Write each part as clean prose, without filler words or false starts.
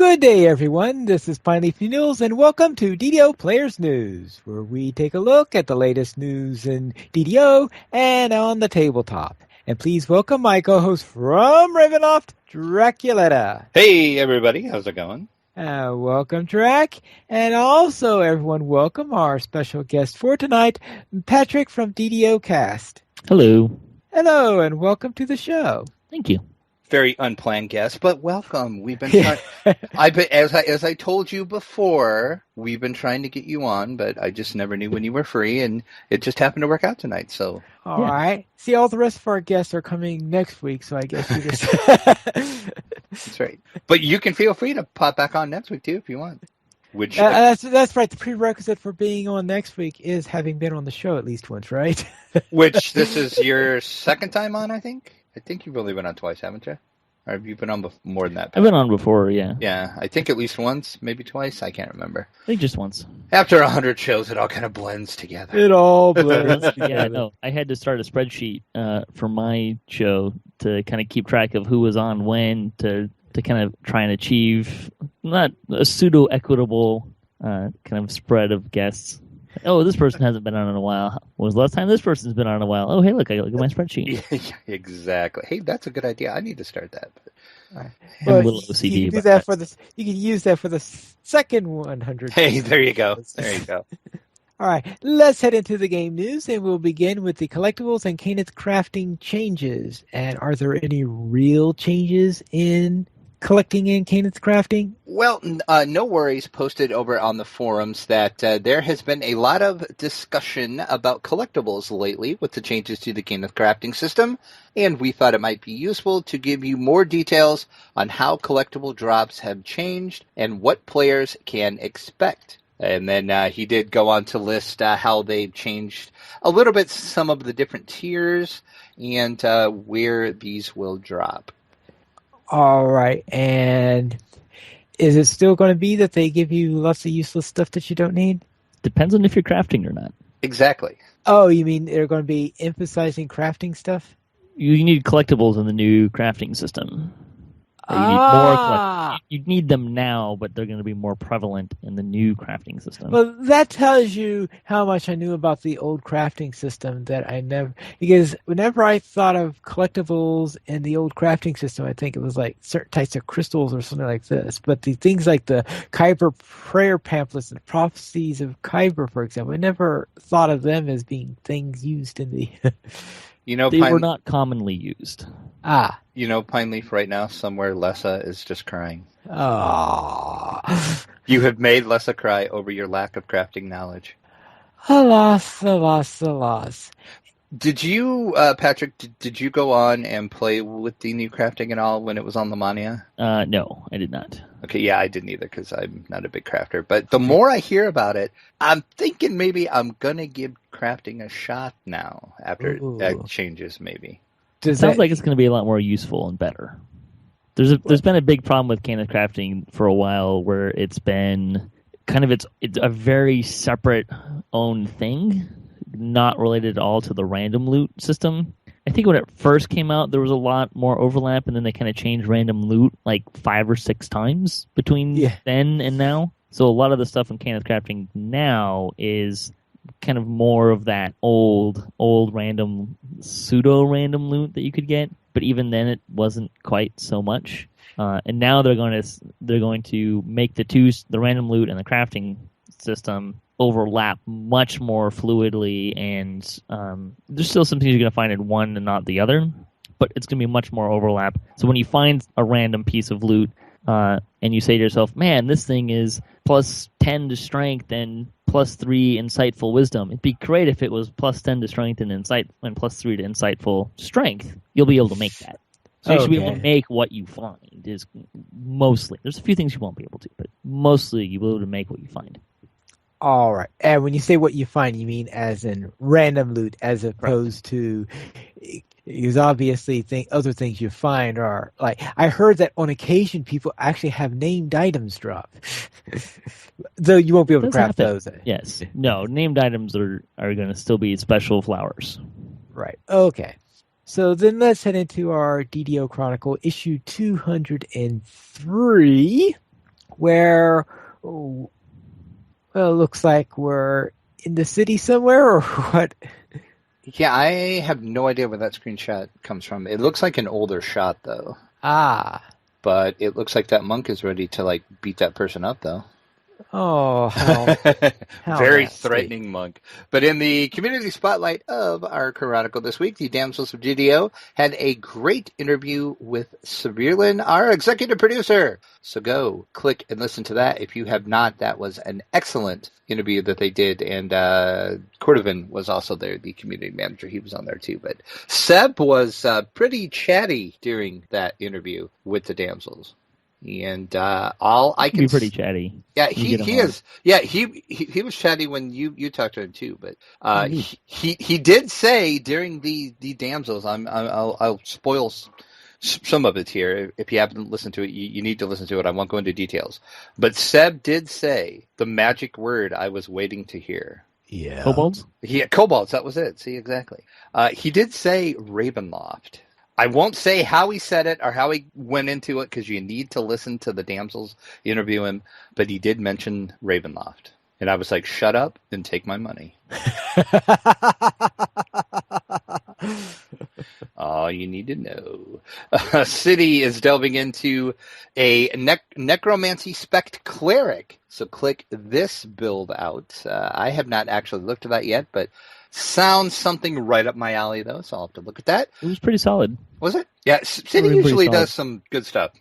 Good day, everyone. This is Pine Leaf News, and welcome to DDO Players News, where we take a look at the latest news in DDO and on the tabletop. And please welcome my co-host from Ravenloft, Draculetta. Hey, everybody. How's it going? Welcome, Drac. And also, everyone, welcome our special guest for tonight, Patrick from DDOCast. Hello. Hello, and welcome to the show. Thank you. Very unplanned guest, but welcome. We've been trying. As I told you before, we've been trying to get you on, but I just never knew when you were free, and it just happened to work out tonight. So, all right. See, all the rest of our guests are coming next week, so I guess you just. That's right. But you can feel free to pop back on next week too if you want. Which that's right. The prerequisite for being on next week is having been on the show at least once, right? Which this is your second time on, I think. I think you've only been on twice, haven't you? Or have you been on more than that? I've been on before, yeah. Yeah, I think at least once, maybe twice. I can't remember. I think just once. After 100 shows, it all kind of blends together. It all blends together. Yeah, no, I had to start a spreadsheet for my show to kind of keep track of who was on when to kind of try and achieve not a pseudo-equitable kind of spread of guests. Oh, this person hasn't been on in a while. When was the last time this person's been on in a while? Oh, hey, look, I look at my spreadsheet. Yeah, exactly. Hey, that's a good idea. I need to start that. Right. I'm a little OCD. You can do that for this. You can use that for the second 100. Hey, there you go. There you go. All right, let's head into the game news, and we'll begin with the collectibles and Kenneth crafting changes. And are there any real changes in collecting in Kenneth crafting? Well, no worries posted over on the forums that there has been a lot of discussion about collectibles lately with the changes to the Kenneth crafting system, and we thought it might be useful to give you more details on how collectible drops have changed and what players can expect. And then he did go on to list how they've changed a little bit some of the different tiers and where these will drop. All right, and is it still going to be that they give you lots of useless stuff that you don't need? Depends on if you're crafting or not. Exactly. Oh, you mean they're going to be emphasizing crafting stuff? You need collectibles in the new crafting system. You need more you need them now, but they're going to be more prevalent in the new crafting system. Well, that tells you how much I knew about the old crafting system because whenever I thought of collectibles in the old crafting system, I think it was like certain types of crystals or something like this. But the things like the Kyber prayer pamphlets and prophecies of Kyber, for example, I never thought of them as being things used in the... They were not commonly used. You know, Pine Leaf right now, somewhere Lessa is just crying. Oh. You have made Lessa cry over your lack of crafting knowledge. Alas, alas, alas. Did you, Patrick, did you go on and play with the new crafting at all when it was on Lamania? No, I did not. Okay, yeah, I didn't either because I'm not a big crafter. But the more I hear about it, I'm thinking maybe I'm going to give crafting a shot now after that changes maybe. It sounds like it's going to be a lot more useful and better. There's been a big problem with Kenneth crafting for a while where it's been kind of it's a very separate own thing, not related at all to the random loot system. I think when it first came out, there was a lot more overlap, and then they kind of changed random loot like 5 or 6 times between then and now. So a lot of the stuff in Kenneth crafting now is kind of more of that old random pseudo-random loot that you could get, but even then it wasn't quite so much. And now they're going to make the random loot and the crafting system overlap much more fluidly, and there's still some things you're going to find in one and not the other, but it's going to be much more overlap. So when you find a random piece of loot and you say to yourself, man, this thing is plus 10 to strength and plus 3 insightful wisdom. It'd be great if it was plus 10 to strength and plus 3 to insightful strength. You'll be able to make that. So you should be able to make what you find is mostly. There's a few things you won't be able to, but mostly you'll be able to make what you find. All right. And when you say what you find, you mean as in random loot as opposed to... Because obviously other things you find are... like I heard that on occasion people actually have named items drop. Though you won't be able to craft those. Yes. No, named items are going to still be special flowers. Right. Okay. So then let's head into our DDO Chronicle, issue 203. where well, it looks like we're in the city somewhere, or what? Yeah, I have no idea where that screenshot comes from. It looks like an older shot, though. Ah. But it looks like that monk is ready to, like, beat that person up, though. Oh, how Very nasty. threatening monk. But in the community spotlight of our Chronicle this week, the Damsels of DDO had a great interview with Sabirlin, our executive producer. So go click and listen to that. If you have not, that was an excellent interview that they did. And Cordovan was also there, the community manager. He was on there too. But Seb was pretty chatty during that interview with the Damsels. And all I can be pretty chatty. Yeah, he is. Yeah, he was chatty when you talked to him too. But he did say during the damsels, I'll spoil some of it here. If you haven't listened to it, you need to listen to it. I won't go into details. But Seb did say the magic word I was waiting to hear. Yeah, Kobolds. Yeah, kobolds. That was it. See, exactly. He did say Ravenloft. I won't say how he said it or how he went into it because you need to listen to the damsels interview him, but he did mention Ravenloft. And I was like, shut up and take my money. All you need to know. City is delving into a necromancy spect cleric. So click this build out. I have not actually looked at that yet, but sounds something right up my alley, though, so I'll have to look at that. It was pretty solid. Was it? Yeah, City usually does some good stuff.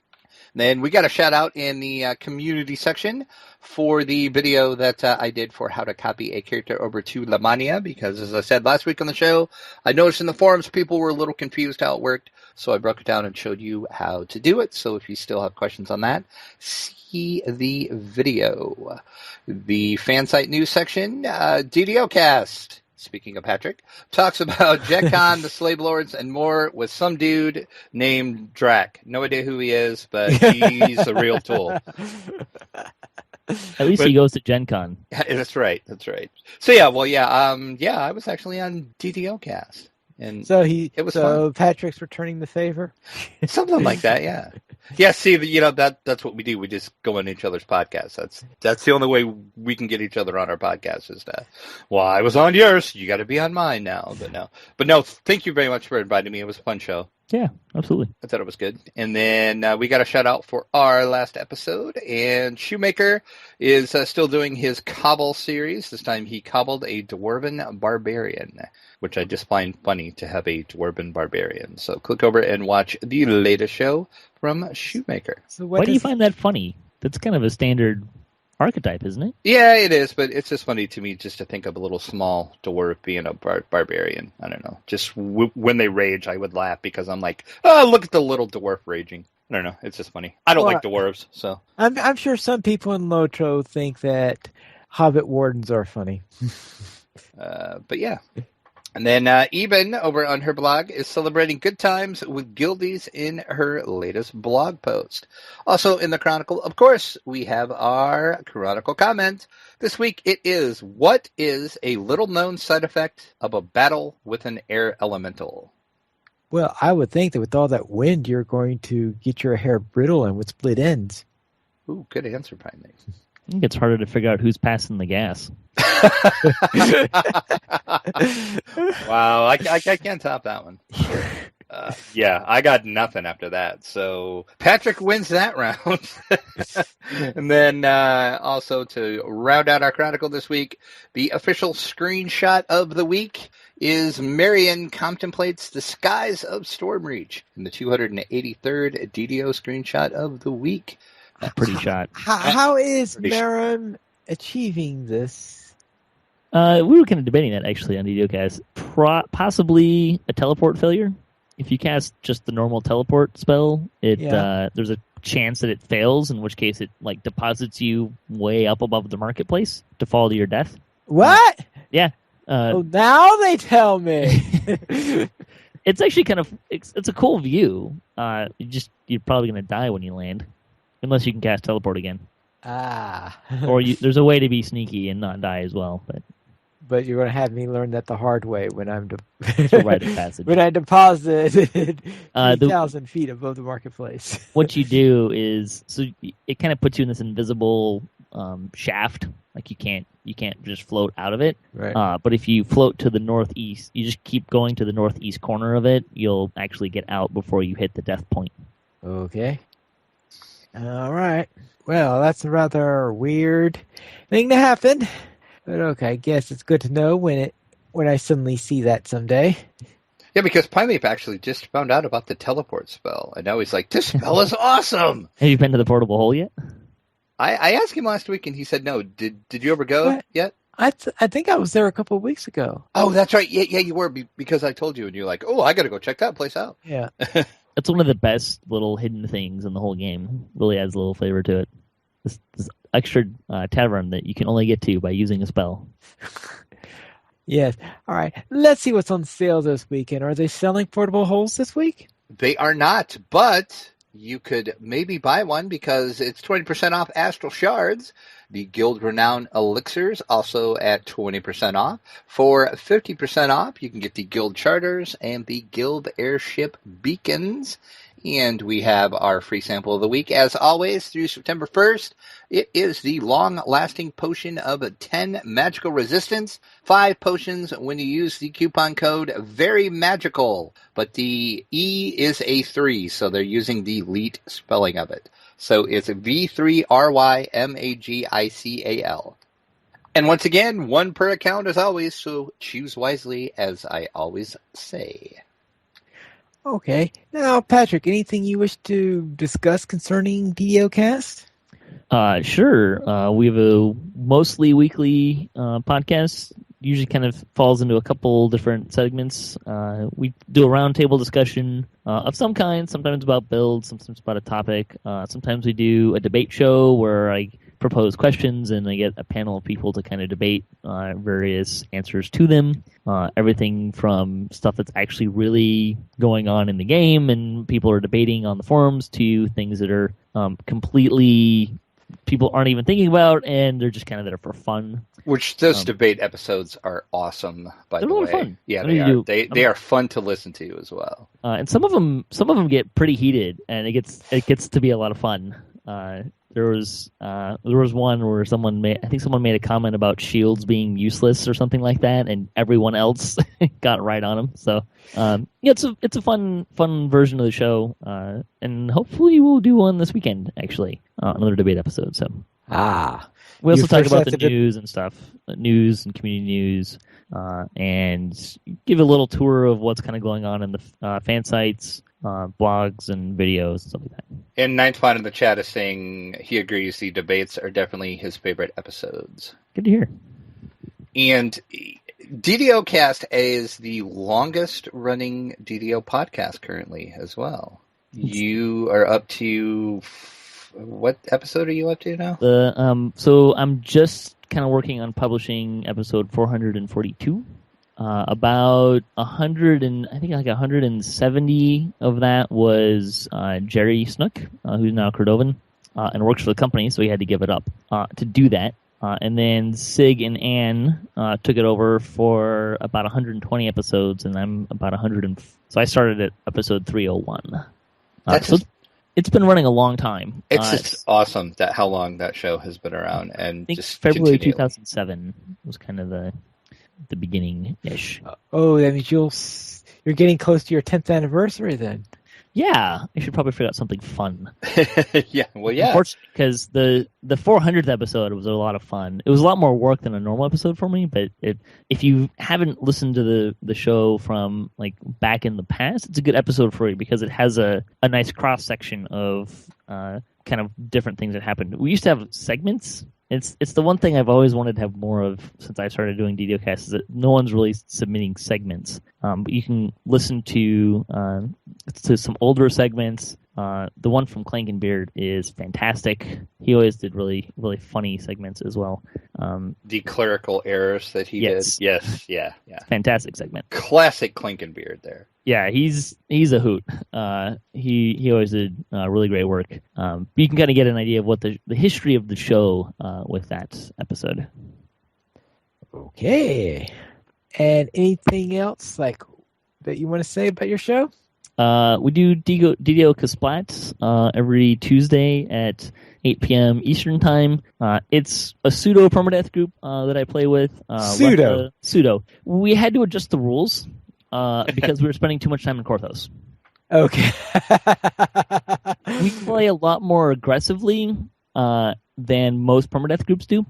Then we got a shout out in the community section for the video that I did for how to copy a character over to Lamania, because as I said last week on the show, I noticed in the forums people were a little confused how it worked, so I broke it down and showed you how to do it. So if you still have questions on that, see the video. The fan site news section, DDOCast. Speaking of Patrick, talks about Jetcon, the Slave Lords, and more with some dude named Drac. No idea who he is, but he's a real tool. At least he goes to Gen Con. That's right. That's right. So I was actually on DDOcast. And so it was fun. Patrick's returning the favor? Something like that, yeah. Yeah, see, that's what we do. We just go on each other's podcasts. That's the only way we can get each other on our podcast is that, well, I was on yours, you got to be on mine now. But no, thank you very much for inviting me. It was a fun show. Yeah, absolutely. I thought it was good. And then we got a shout out for our last episode. And Shoemaker is still doing his Cobble series. This time he cobbled a Dwarven Barbarian, which I just find funny to have a Dwarven Barbarian. So click over and watch the latest show from Shoemaker. So why do you find that funny? That's kind of a standard archetype, isn't it? Yeah, it is, but it's just funny to me just to think of a little small dwarf being a barbarian. I don't know. Just when they rage, I would laugh because I'm like, oh, look at the little dwarf raging. I don't know. It's just funny. I don't like dwarves, so. I'm sure some people in Lotro think that Hobbit Wardens are funny. But yeah. And then Eben, over on her blog, is celebrating good times with guildies in her latest blog post. Also in the Chronicle, of course, we have our Chronicle comment. This week it is, what is a little-known side effect of a battle with an air elemental? Well, I would think that with all that wind, you're going to get your hair brittle and with split ends. Ooh, good answer, finally. I think it's harder to figure out who's passing the gas. Wow, I can't top that one. Yeah, I got nothing after that. So Patrick wins that round. And then also to round out our Chronicle this week, the official screenshot of the week is Marion contemplates the skies of Stormreach in the 283rd DDO screenshot of the week. Pretty shot. How is Marion achieving this? We were kind of debating that actually on DDOcast. Possibly a teleport failure. If you cast just the normal teleport spell, there's a chance that it fails, in which case it like deposits you way up above the marketplace to fall to your death. What? Yeah. Now they tell me. It's actually kind of it's a cool view. You're probably going to die when you land, unless you can cast teleport again. Ah. Or there's a way to be sneaky and not die as well, but. but you're going to have me learn that the hard way when I'm It's a rite of passage. when I deposit 3,000 feet above the marketplace. What you do is, so it kind of puts you in this invisible shaft. Like you can't just float out of it. Right. But if you float to the northeast, you just keep going to the northeast corner of it, you'll actually get out before you hit the death point. Okay. All right. Well, that's a rather weird thing to happen. But okay, I guess it's good to know when I suddenly see that someday. Yeah, because Pineleaf actually just found out about the teleport spell, and now he's like, "This spell is awesome." Have you been to the portable hole yet? I asked him last week, and he said no. Did you ever go yet? I think I was there a couple of weeks ago. Oh, that's right. Yeah, you were because I told you, and you're like, "Oh, I got to go check that place out." Yeah. It's one of the best little hidden things in the whole game. Really adds a little flavor to it. This extra tavern that you can only get to by using a spell. Yes. All right. Let's see what's on sale this weekend. Are they selling portable holes this week? They are not, but you could maybe buy one because it's 20% off Astral Shards. The Guild Renown Elixirs also at 20% off. For 50% off, you can get the Guild Charters and the Guild Airship Beacons. And we have our free sample of the week, as always, through September 1st. It is the long-lasting potion of 10 magical resistance. 5 potions when you use the coupon code Very Magical. But the E is a 3, so they're using the elite spelling of it. So it's V3RYMAGICAL. And once again, 1 per account as always, so choose wisely, as I always say. Okay. Now, Patrick, anything you wish to discuss concerning DDOCast? Sure. We have a mostly weekly podcast. Usually kind of falls into a couple different segments. We do a roundtable discussion of some kind, sometimes about builds, sometimes about a topic. Sometimes we do a debate show where I propose questions and I get a panel of people to kind of debate various answers to them. Everything from stuff that's actually really going on in the game and people are debating on the forums to things that are completely people aren't even thinking about and they're just kind of there for fun. Which those debate episodes are awesome, by the way. They're a lot of fun. Yeah, they are. They are fun to listen to as well. And some of them get pretty heated, and it gets to be a lot of fun. There was one where someone made a comment about shields being useless or something like that, and everyone else got right on them. So it's a fun version of the show, and hopefully we'll do one this weekend. Actually, another debate episode. So we also talk about the news and stuff, news and community news, and give a little tour of what's kind of going on in the fan sites. Blogs and videos and stuff like that. And Ninth Spot in the chat is saying he agrees the debates are definitely his favorite episodes. Good to hear. And DDOcast is the longest running DDO podcast currently as well. You are up to what episode are you up to now? So I'm just kind of working on publishing episode 442. About 170 of that was Jerry Snook, who's now Cordovan, and works for the company, so he had to give it up to do that. And then Sig and Ann took it over for about 120 episodes, and I'm about 100. So I started at episode 301. It's been running a long time. It's just awesome that how long that show has been around, and I think just February continue. 2007 was kind of the beginning-ish. Oh, that means you're getting close to your 10th anniversary then. Yeah, I should probably figure out something fun. Yeah, well, yeah. Unfortunately, because the 400th episode was a lot of fun. It was a lot more work than a normal episode for me, but if you haven't listened to the show from like back in the past, it's a good episode for you because it has a nice cross-section of kind of different things that happened. We used to have segments. It's the one thing I've always wanted to have more of since I started doing DDOcast is that no one's really submitting segments. But you can listen to some older segments. The one from Clankenbeard is fantastic. He always did really, really funny segments as well. The clerical errors that he did. Yes, yeah. Fantastic segment. Classic Clankenbeard there. Yeah, he's a hoot. He always did really great work. But you can kind of get an idea of what the history of the show with that episode. Okay. And anything else like that you want to say about your show? We do DDOCast every Tuesday at 8 p.m. Eastern Time. It's a pseudo permadeath group that I play with. Pseudo. We had to adjust the rules because we were spending too much time in Korthos. Okay. We play a lot more aggressively than most permadeath groups do.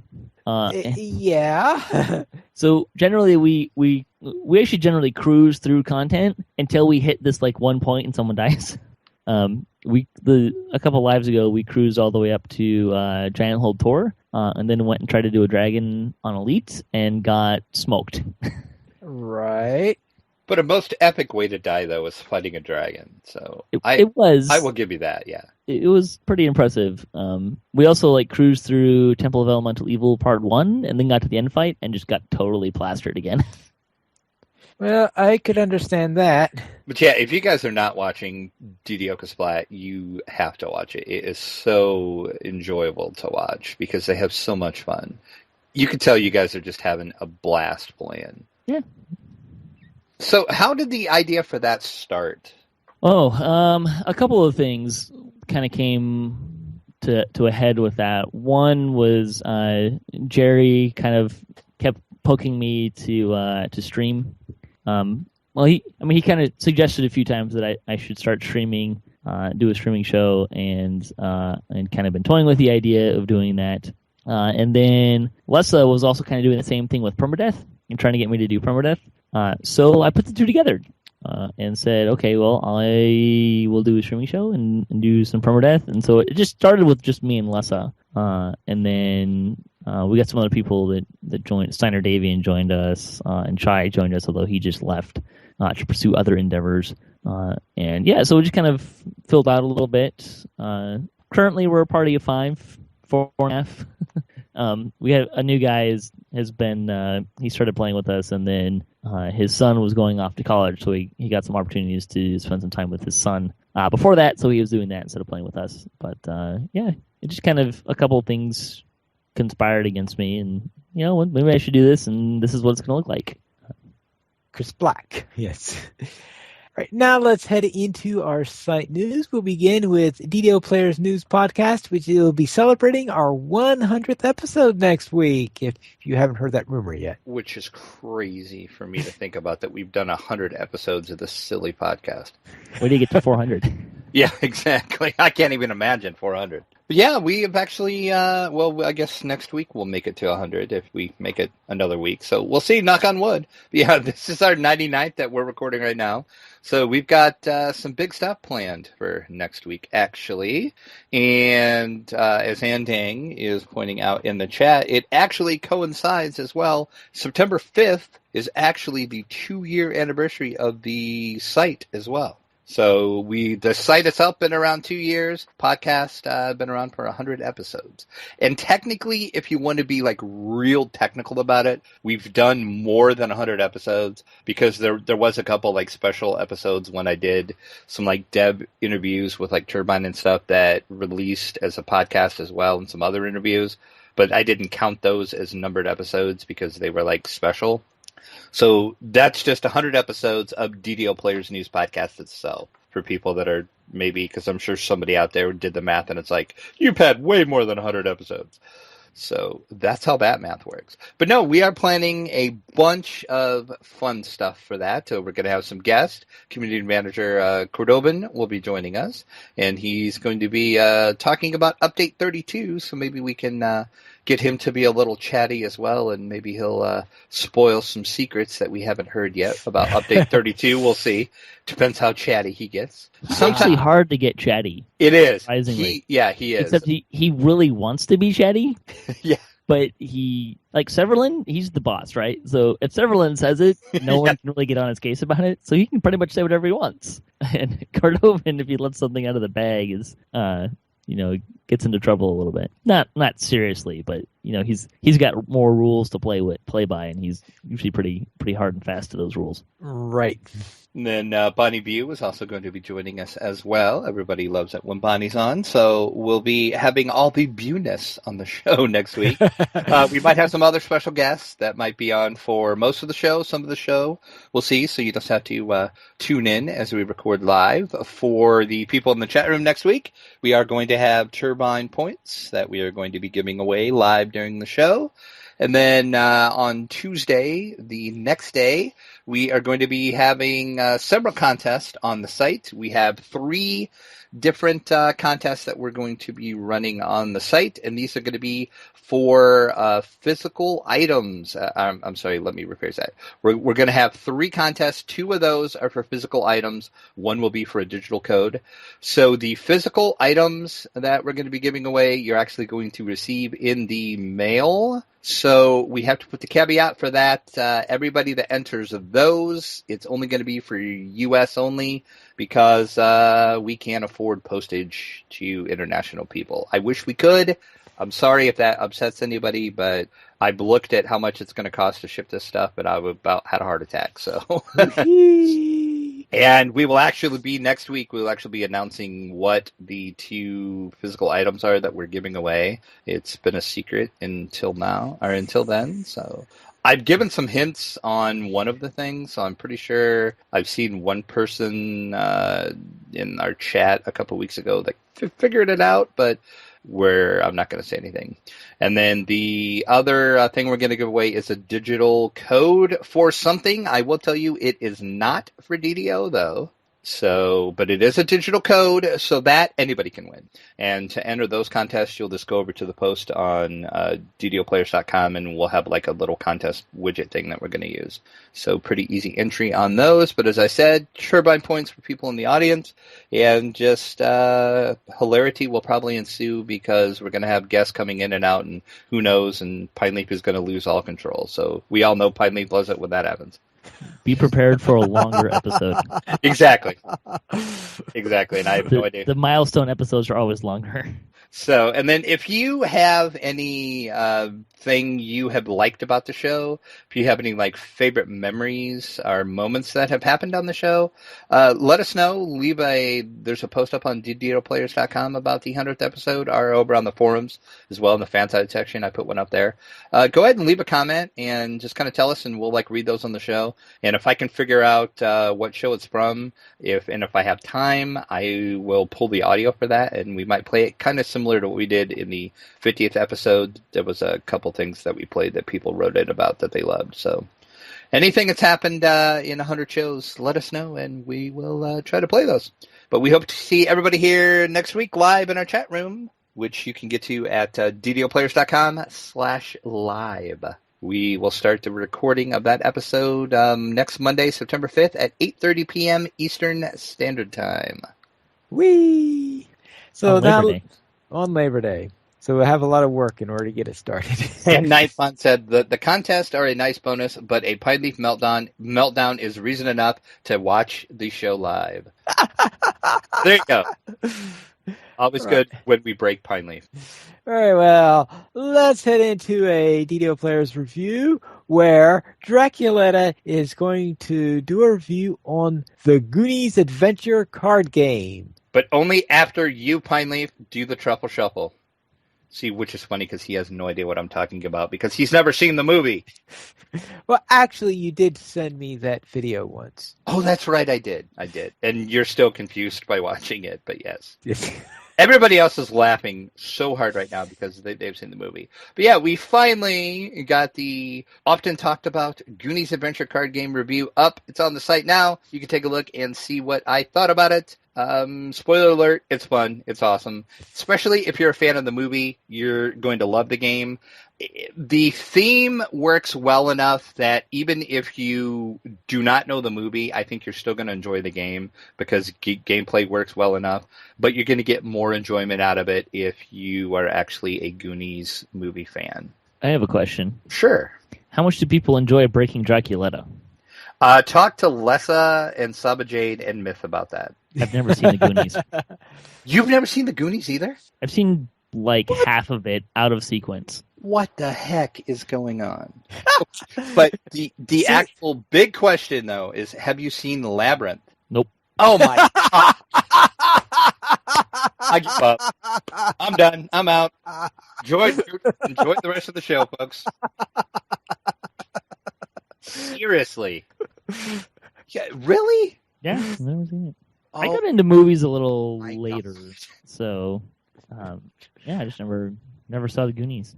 Yeah. So generally, we actually generally cruise through content until we hit this like one point and someone dies. A couple lives ago, we cruised all the way up to Giant Hold Tor, and then went and tried to do a dragon on Elite and got smoked. Right. But a most epic way to die, though, was fighting a dragon. So it was. I will give you that. Yeah, it was pretty impressive. We also like cruised through Temple of Elemental Evil Part 1, and then got to the end fight and just got totally plastered again. Well, I could understand that. But yeah, if you guys are not watching DDOCast, you have to watch it. It is so enjoyable to watch because they have so much fun. You can tell you guys are just having a blast playing. Yeah. So how did the idea for that start? A couple of things kind of came to a head with that. One was Jerry kind of kept poking me to stream. He kind of suggested a few times that I should start streaming, do a streaming show, and kind of been toying with the idea of doing that. And then Lessa was also kind of doing the same thing with permadeath and trying to get me to do permadeath. So I put the two together and said, okay, well, I will do a streaming show and do some permadeath. And so it just started with just me and Lessa. And then we got some other people that joined. Steiner Davian joined us, and Chai joined us, although he just left to pursue other endeavors. And yeah, so it just kind of filled out a little bit. Currently, we're a party of 4.5. We have a new guy has been he started playing with us, and then his son was going off to college, so he got some opportunities to spend some time with his son before that, so he was doing that instead of playing with us. But yeah, it just kind of a couple of things conspired against me, and maybe I should do this, and this is what it's going to look like. Chris Black, yes. Right, now let's head into our site news. We'll begin with DDO Players News Podcast, which will be celebrating our 100th episode next week, if you haven't heard that rumor yet. Which is crazy for me to think about, that we've done 100 episodes of this silly podcast. Where do you get to 400? Yeah, exactly. I can't even imagine 400. But yeah, we have actually, I guess next week we'll make it to 100 if we make it another week. So we'll see, knock on wood. But yeah, this is our 99th that we're recording right now. So we've got some big stuff planned for next week, actually. And as Andang is pointing out in the chat, it actually coincides as well. September 5th is actually the 2-year anniversary of the site as well. So the site itself been around 2 years. Podcast been around for 100 episodes. And technically, if you want to be like real technical about it, we've done more than 100 episodes, because there was a couple like special episodes when I did some like dev interviews with like Turbine and stuff that released as a podcast as well, and some other interviews. But I didn't count those as numbered episodes because they were like special. So that's just 100 episodes of DDO Players News Podcast itself, for people that are maybe, because I'm sure somebody out there did the math and it's like, you've had way more than 100 episodes. So that's how that math works. But no, we are planning a bunch of fun stuff for that. So we're going to have some guests. Community manager Cordobin will be joining us, and he's going to be talking about Update 32. So maybe we can get him to be a little chatty as well, and maybe he'll spoil some secrets that we haven't heard yet about Update 32. We'll see. Depends how chatty he gets. It's actually hard to get chatty. It is. Surprisingly. He is. Except he really wants to be chatty. Yeah. But Severlin, he's the boss, right? So if Severlin says it, no one can really get on his case about it. So he can pretty much say whatever he wants. And Cordovin, if he lets something out of the bag, is gets into trouble a little bit. Not seriously, but he's got more rules to play by, and he's usually pretty hard and fast to those rules. Right. And then Bonnie Bew is also going to be joining us as well. Everybody loves it when Bonnie's on, so we'll be having all the Bewness on the show next week. We might have some other special guests that might be on for most of the show, some of the show. We'll see, so you just have to tune in as we record live. For the people in the chat room next week, we are going to have turbine points that we are going to be giving away live during the show. And then on Tuesday, the next day, we are going to be having several contests on the site. We have 3 different contests that we're going to be running on the site, and these are going to be for physical items. I'm sorry, let me rephrase that. We're going to have 3 contests. 2 of those are for physical items. 1 will be for a digital code. So the physical items that we're going to be giving away, you're actually going to receive in the mail. So we have to put the caveat for that. Everybody that enters of those, it's only going to be for U.S. only, because we can't afford postage to international people. I wish we could. I'm sorry if that upsets anybody, but I've looked at how much it's going to cost to ship this stuff, and I've about had a heart attack. So, and we will actually be next week. We'll actually be announcing what the 2 physical items are that we're giving away. It's been a secret until now, or until then. So I've given some hints on one of the things, so I'm pretty sure I've seen one person in our chat a couple weeks ago that figured it out, but I'm not going to say anything. And then the other thing we're going to give away is a digital code for something. I will tell you it is not for DDO, though. So, but it is a digital code, so that anybody can win. And to enter those contests, you'll just go over to the post on DDOPlayers.com, and we'll have like a little contest widget thing that we're going to use. So pretty easy entry on those. But as I said, turbine points for people in the audience, and just hilarity will probably ensue because we're going to have guests coming in and out, and who knows, and Pine Leaf is going to lose all control. So we all know Pine Leaf loves it when that happens. Be prepared for a longer episode. Exactly. And I have no idea. The milestone episodes are always longer. So, and then if you have any thing you have liked about the show, if you have any like favorite memories or moments that have happened on the show, let us know. There's a post up on DDOPlayers.com about the 100th episode, or over on the forums as well in the fan side section. I put one up there. Go ahead and leave a comment and just kind of tell us, and we'll like read those on the show. And if I can figure out what show it's from, if I have time, I will pull the audio for that, and we might play it kind of similar to what we did in the 50th episode. There was a couple things that we played that people wrote in about that they loved. So anything that's happened in 100 shows, let us know, and we will try to play those. But we hope to see everybody here next week live in our chat room, which you can get to at ddoplayers.com/live. We will start the recording of that episode next Monday, September 5th at 8:30 p.m. Eastern Standard Time. Whee! So On now Labor Day. on Labor Day. So we'll have a lot of work in order to get it started. And Night Fun said the contests are a nice bonus, but a Pine Leaf meltdown is reason enough to watch the show live. There you go. Always good when we break Pine Leaf. Very well. Let's head into a DDO Players review where Draculetta is going to do a review on the Goonies Adventure card game. But only after you, Pine Leaf, do the Truffle Shuffle. See, which is funny because he has no idea what I'm talking about because he's never seen the movie. Well, actually, you did send me that video once. Oh, that's right, I did. And you're still confused by watching it, but yes. Yes. Everybody else is laughing so hard right now because they've seen the movie. But yeah, we finally got the often talked about Goonies Adventure card game review up. It's on the site now. You can take a look and see what I thought about it. Spoiler alert, it's fun. It's awesome. Especially if you're a fan of the movie, you're going to love the game. The theme works well enough that even if you do not know the movie, I think you're still going to enjoy the game because gameplay works well enough. But you're going to get more enjoyment out of it if you are actually a Goonies movie fan. I have a question. Sure. How much do people enjoy Breaking Draculetta? Talk to Lessa and Sabajade and Myth about that. I've never seen the Goonies. You've never seen the Goonies either? I've seen like half of it out of sequence. What the heck is going on? But the See- actual big question, though, is have you seen Labyrinth? Nope. Oh, my God. I give up. I'm done. I'm out. Enjoy the rest of the show, folks. Seriously. Yeah, really? Yeah, I've never seen it. Oh, I got into movies a little my later, God. so yeah, I just never saw the Goonies.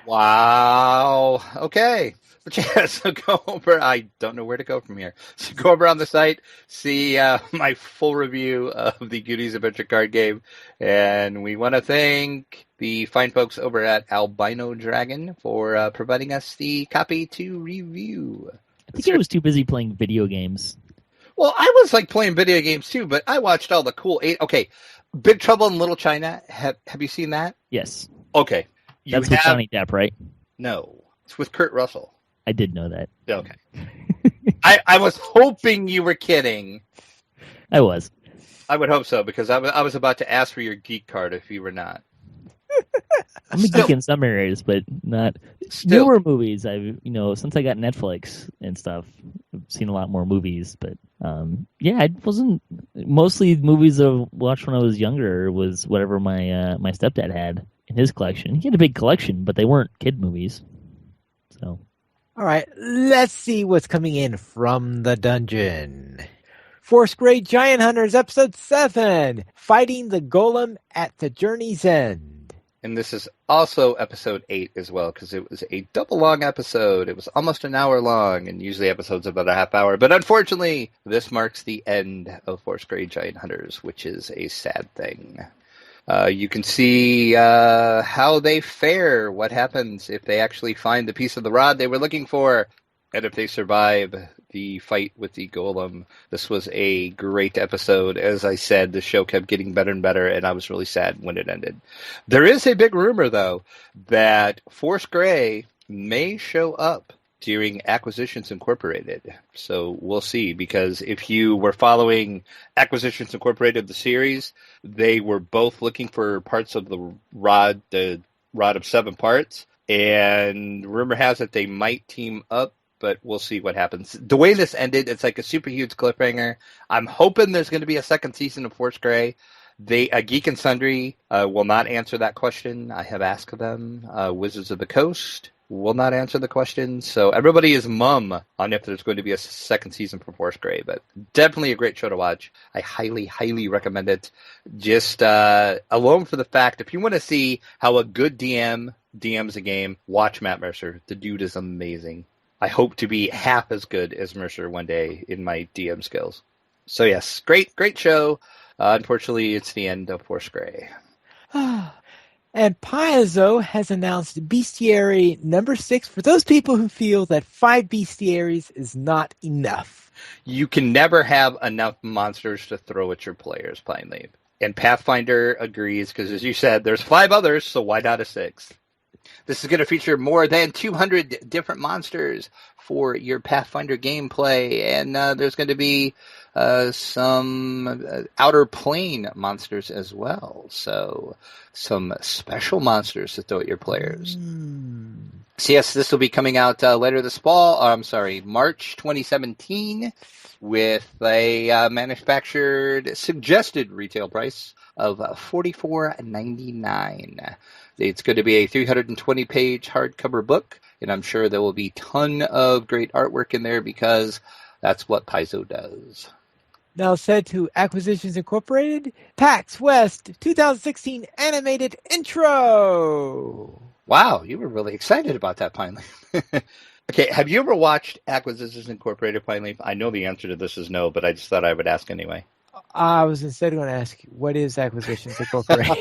Wow. Okay. But yeah, so go over. I don't know where to go from here. So go over on the site, see my full review of the Goonies Adventure card game. And we want to thank the fine folks over at Albino Dragon for providing us the copy to review. I think I was too busy playing video games. Well, I was like playing video games too, but I watched all the cool Okay, Big Trouble in Little China. Have you seen that? Yes, Okay. that's with Johnny Depp, right? No, it's with Kurt Russell. I did know that. Okay. I was hoping you were kidding. I was. I would hope so, because I was about to ask for your geek card if you were not. I'm a geek in some areas, but not Still. newer movies. I've since I got Netflix and stuff, I've seen a lot more movies. But yeah, I wasn't mostly movies I watched when I was younger was whatever my stepdad had in his collection. He had a big collection, but they weren't kid movies. So All right, let's see what's coming in from the dungeon. Fourth Grade Giant Hunters, Episode 7, Fighting the Golem at the Journey's End. And this is also episode 8 as well, because it was a double long episode. It was almost an hour long, and usually episodes about a half hour. But unfortunately, this marks the end of Fourth Grade Giant Hunters, which is a sad thing. You can see how they fare, what happens if they actually find the piece of the rod they were looking for, and if they survive the fight with the golem. This was a great episode. As I said, the show kept getting better and better, and I was really sad when it ended. There is a big rumor, though, that Force Grey may show up during Acquisitions Incorporated. So we'll see, because if you were following Acquisitions Incorporated, the series, they were both looking for parts of the rod of 7 parts, and rumor has it they might team up, but we'll see what happens. The way this ended, it's like a super huge cliffhanger. I'm hoping there's going to be a second season of Force Grey. Geek and Sundry will not answer that question. I have asked them. Wizards of the Coast will not answer the question. So everybody is mum on if there's going to be a second season for Force Grey. But definitely a great show to watch. I highly, highly recommend it. Just alone for the fact, if you want to see how a good DM DMs a game, watch Matt Mercer. The dude is amazing. I hope to be half as good as Mercer one day in my DM skills. So yes, great show. Unfortunately, it's the end of Force Grey. And Paizo has announced Bestiary number 6 for those people who feel that 5 bestiaries is not enough. You can never have enough monsters to throw at your players, Pine Leaf. And Pathfinder agrees, because as you said, there's 5 others, so why not a 6th? This is going to feature more than 200 different monsters for your Pathfinder gameplay, and there's going to be some outer plane monsters as well. So some special monsters to throw at your players. So yes, this will be coming out later this fall. March 2017, with a manufactured suggested retail price of $44.99. It's going to be a 320-page hardcover book, and I'm sure there will be a ton of great artwork in there, because that's what Paizo does. Now said to Acquisitions Incorporated, PAX West 2016 animated intro. Wow, you were really excited about that, Pine Leaf. Okay, have you ever watched Acquisitions Incorporated, Pine Leaf? I know the answer to this is no, but I just thought I would ask anyway. I was instead going to ask you, what is Acquisitions Incorporated?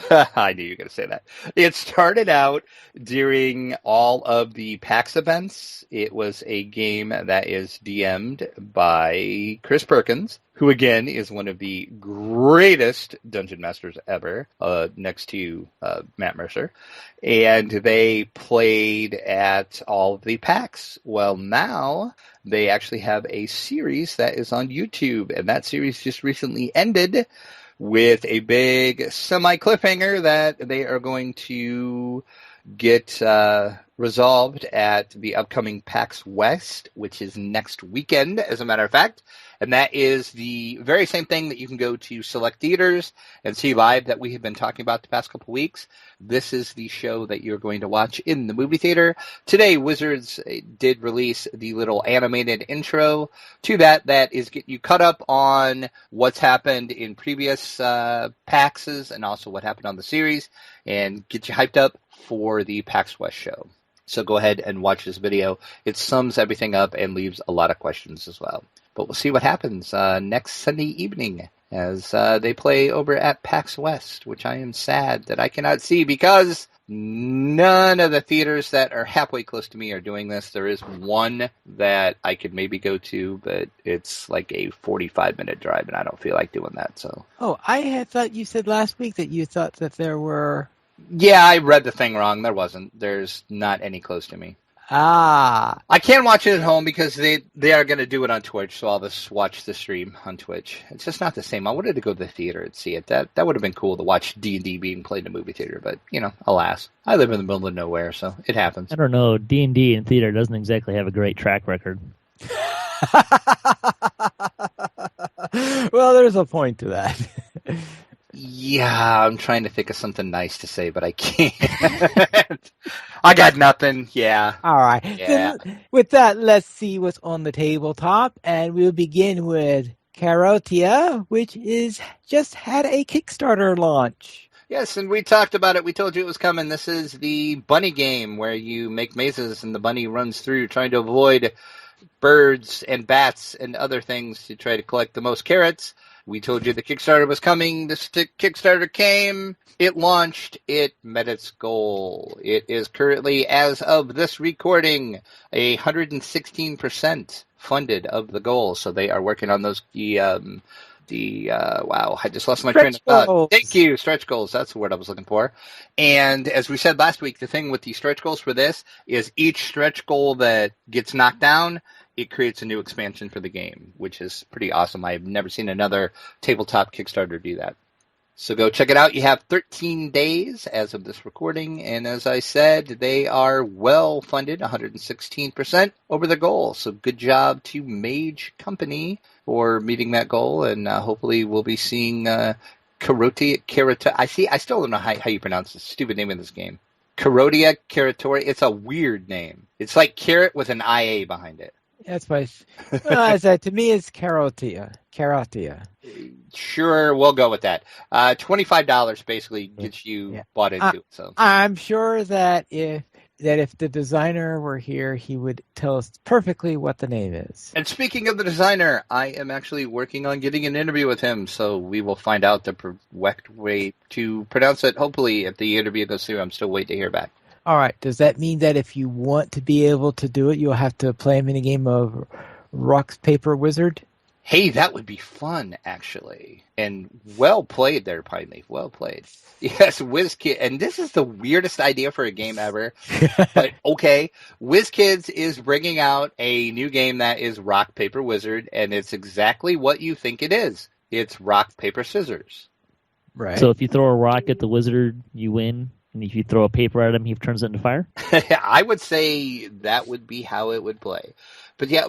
I knew you were going to say that. It started out during all of the PAX events. It was a game that is DM'd by Chris Perkins, who again is one of the greatest dungeon masters ever, next to Matt Mercer. And they played at all of the PAX. Well, now they actually have a series that is on YouTube, and that series just recently ended with a big semi-cliffhanger that they are going to get resolved at the upcoming PAX West, which is next weekend, as a matter of fact. And that is the very same thing that you can go to select theaters and see live that we have been talking about the past couple weeks. This is the show that you're going to watch in the movie theater. Today, Wizards did release the little animated intro to that is get you caught up on what's happened in previous PAXs and also what happened on the series and get you hyped up for the PAX West show. So go ahead and watch this video. It sums everything up and leaves a lot of questions as well. But we'll see what happens next Sunday evening as they play over at PAX West, which I am sad that I cannot see because none of the theaters that are halfway close to me are doing this. There is one that I could maybe go to, but it's like a 45-minute drive, and I don't feel like doing that. So. Oh, I had thought you said last week that you thought that there were... Yeah, I read the thing wrong. There wasn't. There's not any close to me. Ah. I can't watch it at home because they are going to do it on Twitch, so I'll just watch the stream on Twitch. It's just not the same. I wanted to go to the theater and see it. That would have been cool to watch D&D being played in a movie theater, but, alas. I live in the middle of nowhere, so it happens. I don't know. D&D in theater doesn't exactly have a great track record. Well, there's a point to that. Yeah, I'm trying to think of something nice to say, but I can't. I got nothing. Yeah. All right. Yeah. So with that, let's see what's on the tabletop, and we'll begin with Cairo Tia, which is just had a Kickstarter launch. Yes, and we talked about it. We told you it was coming. This is the bunny game where you make mazes and the bunny runs through trying to avoid birds and bats and other things to try to collect the most carrots. We told you the Kickstarter was coming. This Kickstarter came. It launched. It met its goal. It is currently, as of this recording, 116% funded of the goal. So they are working on those. Wow, I just lost my train of thought. Thank you, stretch goals. That's the word I was looking for. And as we said last week, the thing with the stretch goals for this is each stretch goal that gets knocked down, it creates a new expansion for the game, which is pretty awesome. I've never seen another tabletop Kickstarter do that. So go check it out. You have 13 days as of this recording. And as I said, they are well funded, 116% over the goal. So good job to Mage Company for meeting that goal. And hopefully we'll be seeing Cairo Tia. I still don't know how you pronounce the stupid name of this game. Cairo Tia. It's a weird name. It's like carrot with an IA behind it. That's why. I said to me, it's Cairo Tia. Cairo Tia. Sure, we'll go with that. $25 basically gets you bought into it. So I'm sure that if the designer were here, he would tell us perfectly what the name is. And speaking of the designer, I am actually working on getting an interview with him, so we will find out the correct way to pronounce it. Hopefully, if the interview goes through, I'm still waiting to hear back. All right. Does that mean that if you want to be able to do it, you'll have to play a minigame of Rock, Paper, Wizard? Hey, that would be fun, actually. And well played there, Pineleaf. Well played. Yes, WizKids. And this is the weirdest idea for a game ever. But okay, WizKids is bringing out a new game that is Rock, Paper, Wizard, and it's exactly what you think it is. It's rock, paper, scissors. Right. So if you throw a rock at the wizard, you win. And if you throw a paper at him, he turns it into fire? I would say that would be how it would play. But yeah,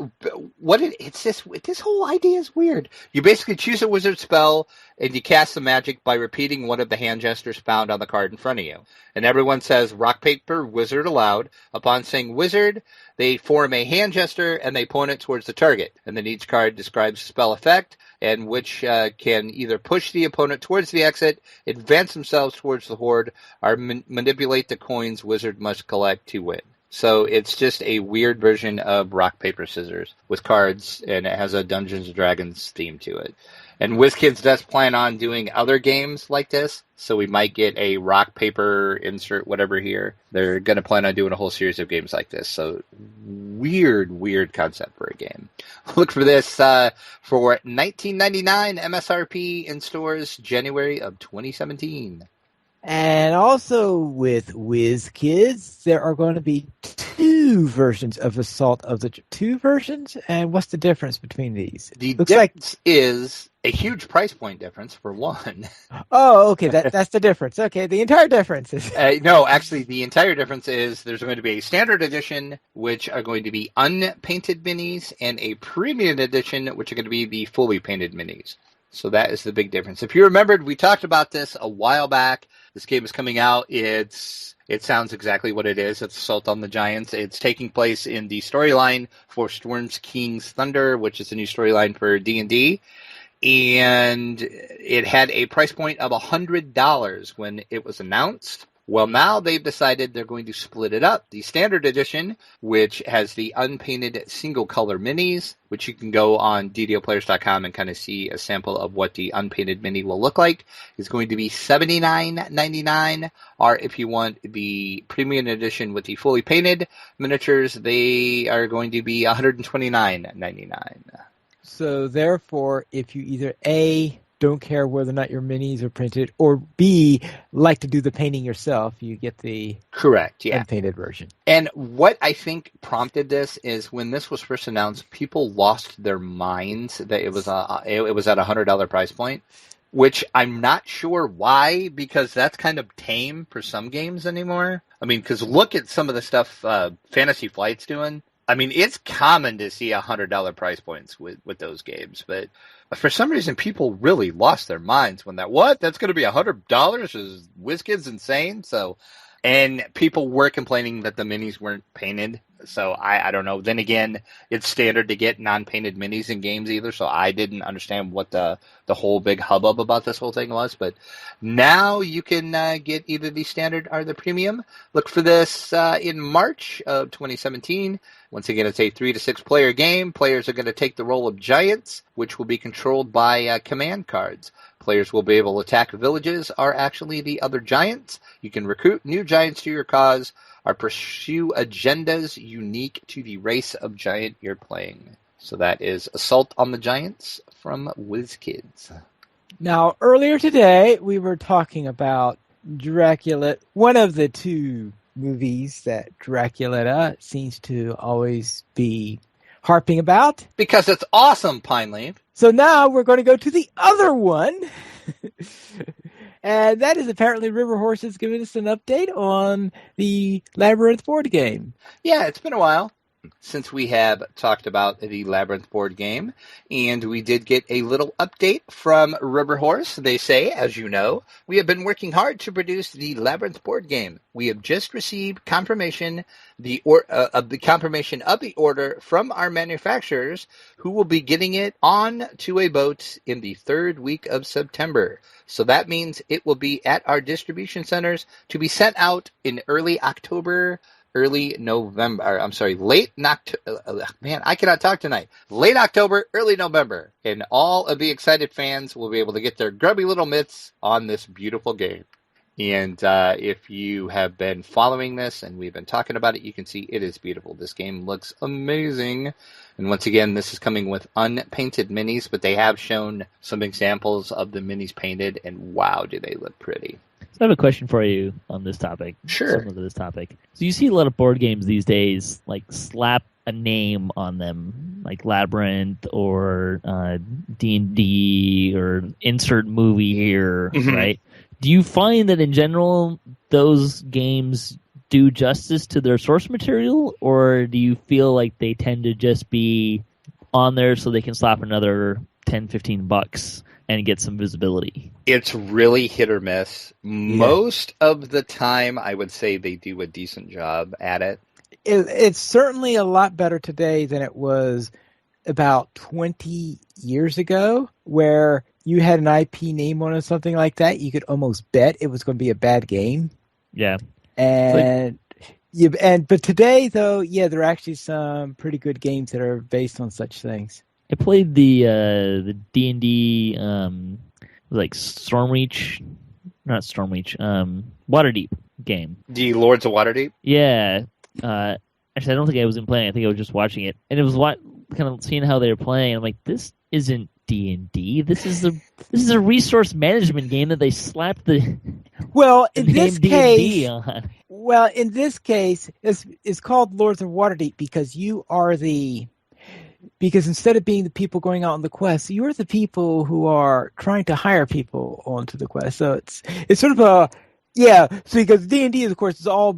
this whole idea is weird. You basically choose a wizard spell, and you cast the magic by repeating one of the hand gestures found on the card in front of you. And everyone says, rock, paper, wizard aloud. Upon saying wizard, they form a hand gesture, and they point it towards the target. And then each card describes the spell effect, and which can either push the opponent towards the exit, advance themselves towards the horde, or manipulate the coins wizard must collect to win. So it's just a weird version of rock, paper, scissors with cards, and it has a Dungeons & Dragons theme to it. And WizKids does plan on doing other games like this, so we might get a rock, paper, insert, whatever here. They're going to plan on doing a whole series of games like this. So weird concept for a game. Look for this for $19.99 MSRP in stores January of 2017. And also with WizKids, there are going to be 2 two versions of Assault of the two versions, and what's the difference between these? The Looks difference is a huge price point difference for one. Oh, okay, that's the difference. Okay, the entire difference is No, actually, the entire difference is there's going to be a standard edition, which are going to be unpainted minis, and a premium edition, which are going to be the fully painted minis. So that is the big difference. If you remembered, we talked about this a while back. This game is coming out. It sounds exactly what it is. It's Assault on the Giants. It's taking place in the storyline for Storm's King's Thunder, which is a new storyline for D&D. And it had a price point of $100 when it was announced. Well, now they've decided they're going to split it up. The standard edition, which has the unpainted single color minis, which you can go on DDOPlayers.com and kind of see a sample of what the unpainted mini will look like, is going to be $79.99. Or if you want the premium edition with the fully painted miniatures, they are going to be $129.99. so. Therefore, if you either A, don't care whether or not your minis are printed, or B, like to do the painting yourself, you get the correct, yeah, unpainted version. And what I think prompted this is when this was first announced, people lost their minds that it was at $100 price point, which I'm not sure why, because that's kind of tame for some games anymore. I mean, because look at some of the stuff Fantasy Flight's doing. I mean, it's common to see $100 price points with those games, but for some reason, people really lost their minds when that's going to be $100? Is WizKids insane? So, and people were complaining that the minis weren't painted. So I don't know. Then again, it's standard to get non-painted minis in games either. So I didn't understand what the whole big hubbub about this whole thing was. But now you can get either the standard or the premium. Look for this in March of 2017. Once again, it's a 3 to 6 player game. Players are going to take the role of giants, which will be controlled by command cards. Players will be able to attack villages are actually the other giants. You can recruit new giants to your cause or pursue agendas unique to the race of giant you're playing. So that is Assault on the Giants from WizKids. Now, earlier today, we were talking about Dracula, one of the two movies that Dracula seems to always be harping about. Because it's awesome, Pineleaf. So now we're going to go to the other one. And that is apparently River Horse is giving us an update on the Labyrinth board game. Yeah, it's been a while since we have talked about the Labyrinth board game, and we did get a little update from River Horse. They say, as you know, we have been working hard to produce the Labyrinth board game. We have just received confirmation of the order from our manufacturers, who will be getting it on to a boat in the third week of September. So that means it will be at our distribution centers to be sent out in late October, early November. Man, I cannot talk tonight. Late October, early November. And all of the excited fans will be able to get their grubby little mitts on this beautiful game. And if you have been following this and we've been talking about it, you can see it is beautiful. This game looks amazing. And once again, this is coming with unpainted minis, but they have shown some examples of the minis painted, and wow, do they look pretty. So I have a question for you on this topic. Sure. Similar to this topic. So you see a lot of board games these days, like slap a name on them, like Labyrinth or D&D or insert movie here, right? Do you find that in general those games do justice to their source material, or do you feel like they tend to just be on there so they can slap another $10-15 and get some visibility? It's really hit or miss. Most of the time, I would say they do a decent job at it. It's certainly a lot better today than it was about 20 years ago, where you had an IP name on it, something like that, you could almost bet it was going to be a bad game. Yeah. But today, though, there are actually some pretty good games that are based on such things. I played the D&D like Stormreach, not Stormreach, Waterdeep game. The Lords of Waterdeep? Yeah. Actually, I don't think I was playing. I think I was just watching it, and it was kind of seeing how they were playing. I'm like, this isn't D&D. This is a resource management game that they slapped the in this D&D case on. Well, in this case, it's called Lords of Waterdeep because you are because instead of being the people going out on the quest, you're the people who are trying to hire people onto the quest. So it's sort of a So because D&D, of course, is all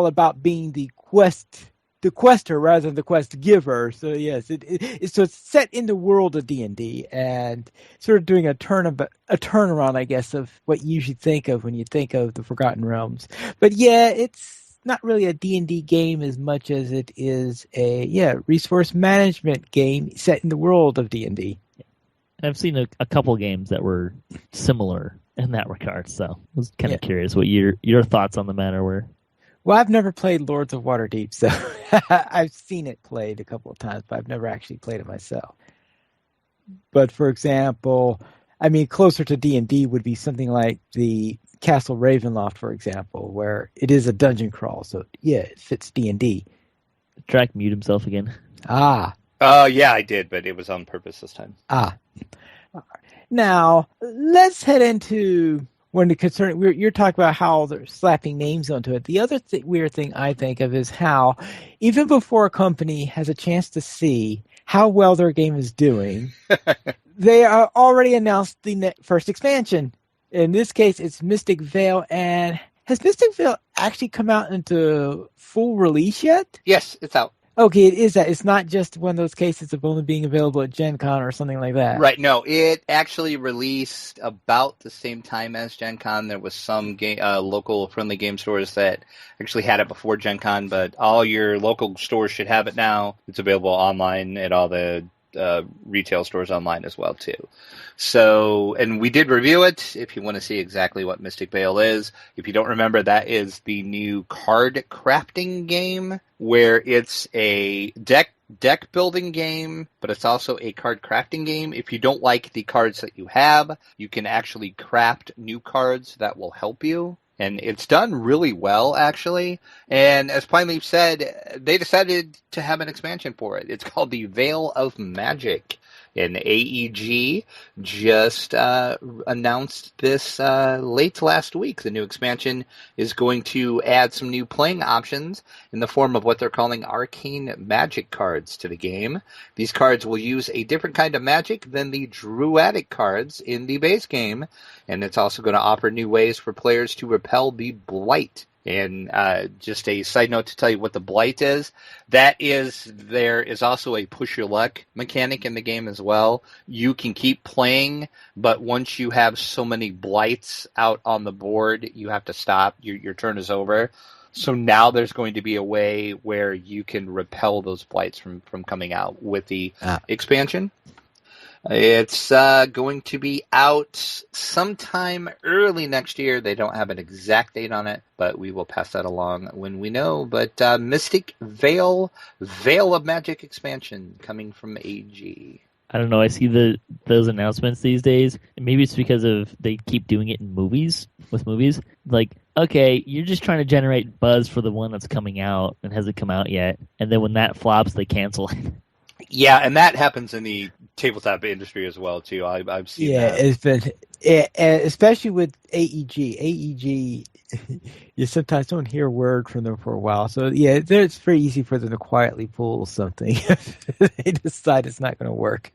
about being the quester rather than the quest giver. So yes, it's set in the world of D&D and sort of doing a turnaround, I guess, of what you usually think of when you think of the Forgotten Realms. But yeah, it's not really a D&D game as much as it is a resource management game set in the world of D&D. I've seen a couple games that were similar in that regard, so I was kind of curious what your thoughts on the matter were. Well, I've never played Lords of Waterdeep, so I've seen it played a couple of times, but I've never actually played it myself. But for example, I mean, closer to D&D would be something like the Castle Ravenloft, for example, where it is a dungeon crawl. So yeah, it fits D&D. Drac mute himself again. Ah. Yeah, I did, but it was on purpose this time. Ah. Now let's head into you're talking about how they're slapping names onto it. The other weird thing I think of is how even before a company has a chance to see how well their game is doing, they are already announced the first expansion. In this case, it's Mystic Vale. And has Mystic Vale actually come out into full release yet? Yes, it's out. Okay, it is that. It's not just one of those cases of only being available at Gen Con or something like that. Right, no, it actually released about the same time as Gen Con. There was some local friendly game stores that actually had it before Gen Con, but all your local stores should have it now. It's available online at all the retail stores online as well, too. So, and we did review it, if you want to see exactly what Mystic Vale is. If you don't remember, that is the new card crafting game, where it's a deck building game, but it's also a card crafting game. If you don't like the cards that you have, you can actually craft new cards that will help you. And it's done really well, actually. And as Pine Leaf said, they decided to have an expansion for it. It's called the Veil of Magic. And AEG just announced this late last week. The new expansion is going to add some new playing options in the form of what they're calling arcane magic cards to the game. These cards will use a different kind of magic than the druidic cards in the base game. And it's also going to offer new ways for players to repel the blight. And just a side note to tell you what the blight is, there is also a push your luck mechanic in the game as well. You can keep playing, but once you have so many blights out on the board, you have to stop. Your turn is over. So now there's going to be a way where you can repel those blights from coming out with the expansion. It's going to be out sometime early next year. They don't have an exact date on it, but we will pass that along when we know. But Mystic Veil of Magic expansion coming from AG. I don't know. I see those announcements these days. And maybe it's because they keep doing it in movies. Like, okay, you're just trying to generate buzz for the one that's coming out and hasn't come out yet. And then when that flops, they cancel it. Yeah, and that happens in the tabletop industry as well, too. I've seen that. Yeah, it's been, especially with AEG. AEG, you sometimes don't hear a word from them for a while. So, yeah, it's very easy for them to quietly pull something if they decide it's not going to work.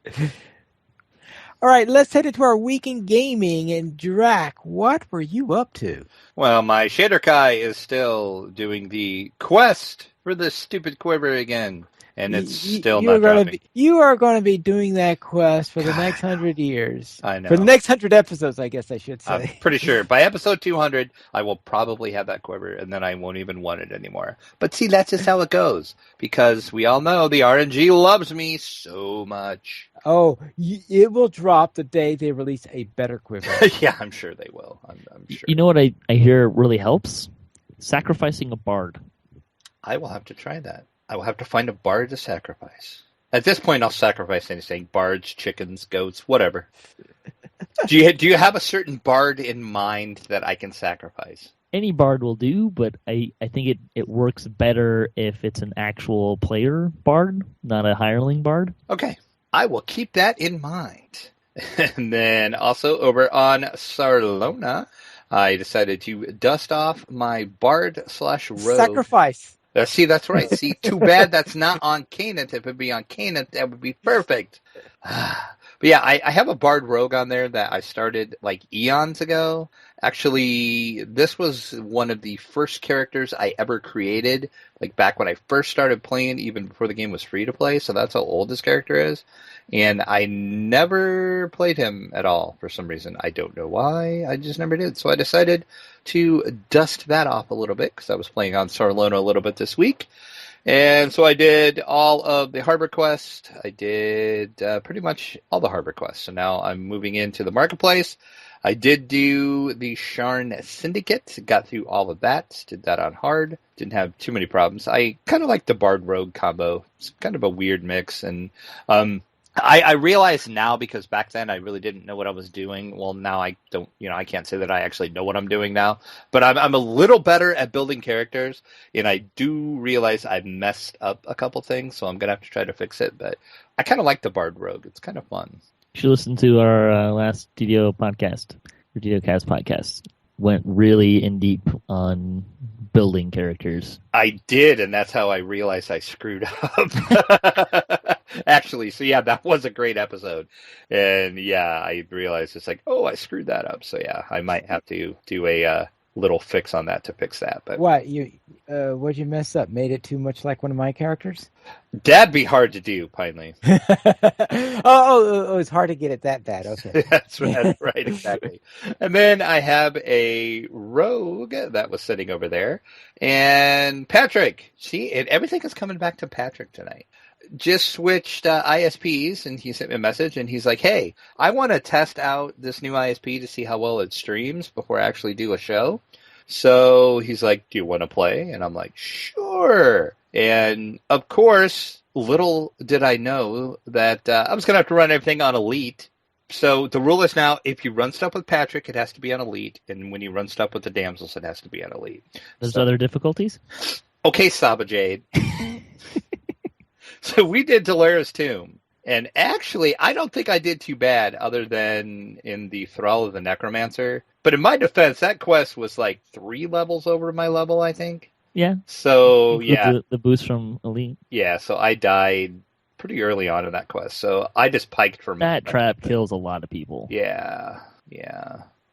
All right, let's head into our week in gaming. And Drac, what were you up to? Well, my Shader Kai is still doing the quest for the stupid quiver again. And it's still not dropping. You are going to be doing that quest for the next 100 years. I know. For the next 100 episodes, I guess I should say. I'm pretty sure. By episode 200, I will probably have that quiver, and then I won't even want it anymore. But see, that's just how it goes. Because we all know the RNG loves me so much. Oh, it will drop the day they release a better quiver. Yeah, I'm sure they will. I'm sure. You know what I hear really helps? Sacrificing a bard. I will have to try that. I will have to find a bard to sacrifice. At this point, I'll sacrifice anything. Bards, chickens, goats, whatever. Do you have a certain bard in mind that I can sacrifice? Any bard will do, but I think it works better if it's an actual player bard, not a hireling bard. Okay. I will keep that in mind. And then also over on Sarlona, I decided to dust off my bard/rogue. Sacrifice. See, that's right. See, too bad that's not on Canaan. If it would be on Canaan, that would be perfect. But yeah, I have a bard rogue on there that I started like eons ago. Actually, this was one of the first characters I ever created, like back when I first started playing, even before the game was free to play. So that's how old this character is. And I never played him at all for some reason. I don't know why. I just never did. So I decided to dust that off a little bit because I was playing on Sarlona a little bit this week. And so I did all of the harbor quest. I did pretty much all the harbor quests. So now I'm moving into the marketplace. I did do the Sharn Syndicate. Got through all of that. Did that on hard. Didn't have too many problems. I kind of like the Bard Rogue combo. It's kind of a weird mix. And I realize now, because back then I really didn't know what I was doing. Well, now I don't, I can't say that I actually know what I'm doing now, but I'm a little better at building characters, and I do realize I've messed up a couple things, so I'm going to have to try to fix it, but I kind of like the Bard Rogue. It's kind of fun. You should listen to our last DDO podcast, or DDOcast podcast. Went really in deep on building characters. I did, and that's how I realized I screwed up. Actually, so yeah, that was a great episode. And yeah, I realized it's like, oh, I screwed that up. So yeah, I might have to do a little fix on that to fix that. But What what'd you mess up? Made it too much like one of my characters? that'd be hard to do, Pinely. oh, it's hard to get it that bad. Okay. That's right, exactly. And then I have a rogue that was sitting over there. And Patrick, see, everything is coming back to Patrick tonight. Just switched ISPs, and he sent me a message, and he's like, hey, I want to test out this new ISP to see how well it streams before I actually do a show. So he's like, do you want to play? And I'm like, sure. And of course, little did I know that I was going to have to run everything on Elite. So the rule is now, if you run stuff with Patrick, it has to be on Elite. And when you run stuff with the damsels, it has to be on Elite. There's other difficulties? Okay, Saba Jade. So we did Dalara's Tomb. And actually, I don't think I did too bad other than in the Thrall of the Necromancer. But in my defense, that quest was like 3 levels over my level, I think. Yeah. So, yeah. The boost from Elite. Yeah, so I died pretty early on in that quest. So I just piked for that trap kills a lot of people. Yeah.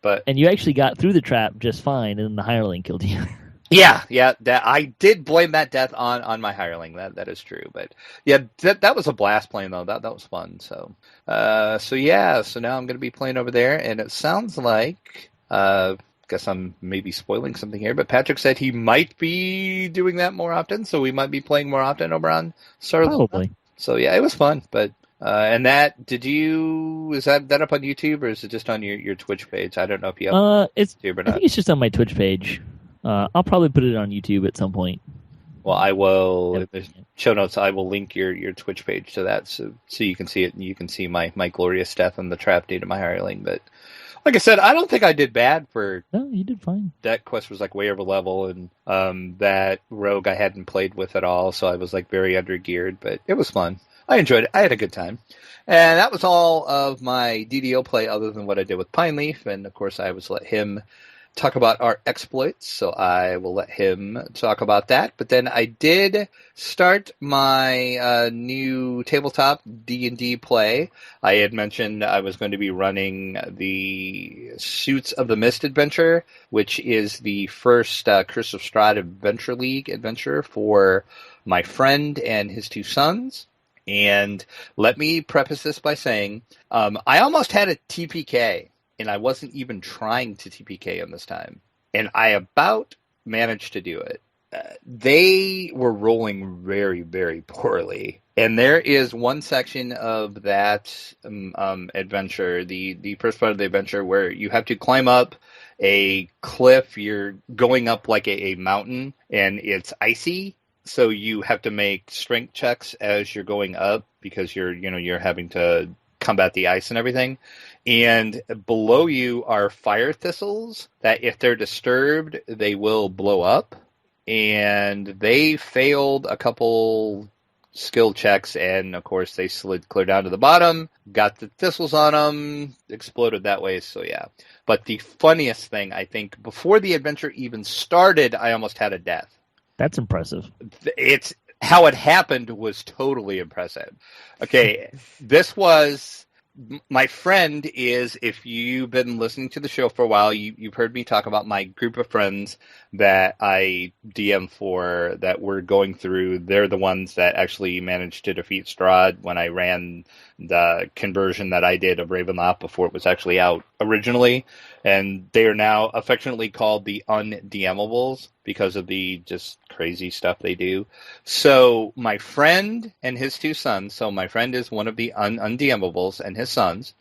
But and you actually got through the trap just fine, and then the hireling killed you. Yeah, that I did blame that death on my hireling. That is true. But yeah, that was a blast playing though. That was fun. So so now I'm going to be playing over there, and it sounds like guess I'm maybe spoiling something here, but Patrick said he might be doing that more often, so we might be playing more often over on Sarlona. Probably. So yeah, it was fun. But and that is that up on YouTube, or is it just on your Twitch page? I don't know if you have YouTube or not. I think it's just on my Twitch page. I'll probably put it on YouTube at some point. Well, I will. In the show notes, I will link your Twitch page to that, so you can see it, and you can see my glorious death and the trap date of my hireling. But like I said, I don't think I did bad for. No, you did fine. That quest was like way over level, and that rogue I hadn't played with at all, so I was like very undergeared. But it was fun. I enjoyed it. I had a good time. And that was all of my DDO play, other than what I did with Pineleaf, and of course I was let him talk about our exploits, so I will let him talk about that. But then I did start my new tabletop D&D play. I had mentioned I was going to be running the Suits of the Mist adventure, which is the first Curse of Strahd Adventure League adventure for my friend and his 2 sons. And let me preface this by saying I almost had a TPK. And I wasn't even trying to TPK him this time. And I about managed to do it. They were rolling very, very poorly. And there is one section of that adventure, the first part of the adventure, where you have to climb up a cliff. You're going up like a mountain, and it's icy. So you have to make strength checks as you're going up, because you're having to combat the ice and everything. And below you are fire thistles that, if they're disturbed, they will blow up. And they failed a couple skill checks, and of course they slid clear down to the bottom, got the thistles on them, exploded that way, so yeah. But the funniest thing, I think, before the adventure even started, I almost had a death. That's impressive. It's how it happened was totally impressive. Okay, this was my friend is, if you've been listening to the show for a while, you've heard me talk about my group of friends that I DM for that we're going through. They're the ones that actually managed to defeat Strahd when I ran the conversion that I did of Ravenloft before it was actually out originally. And they are now affectionately called the Undmmables because of the just crazy stuff they do. So my friend and his two sons, so my friend is one of the Undmmables and his sons,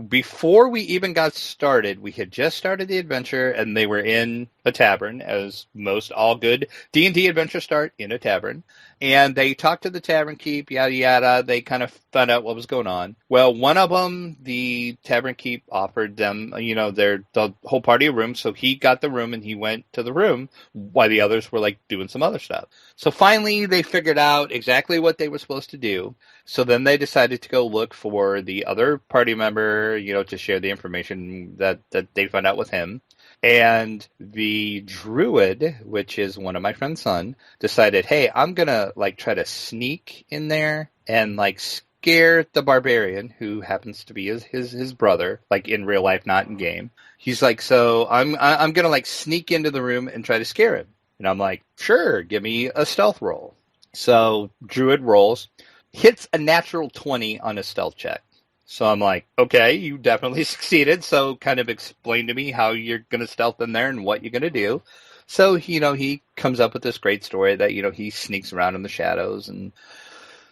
before we even got started, we had just started the adventure and they were in a tavern, as most all good D&D adventures start in a tavern. And they talked to the tavern keep, yada, yada. They kind of found out what was going on. Well, one of them, the tavern keep offered them, the whole party a room. So he got the room and he went to the room while the others were like doing some other stuff. So finally they figured out exactly what they were supposed to do. So then they decided to go look for the other party member, to share the information that they found out with him. And the druid, which is one of my friend's son, decided, hey, I'm going to try to sneak in there and scare the barbarian, who happens to be his brother, in real life, not in game. He's like, so I'm going to sneak into the room and try to scare him. And I'm like, sure, give me a stealth roll. So druid rolls, hits a natural 20 on a stealth check. So I'm like, okay, you definitely succeeded. So kind of explain to me how you're going to stealth in there and what you're going to do. So, he comes up with this great story that, he sneaks around in the shadows and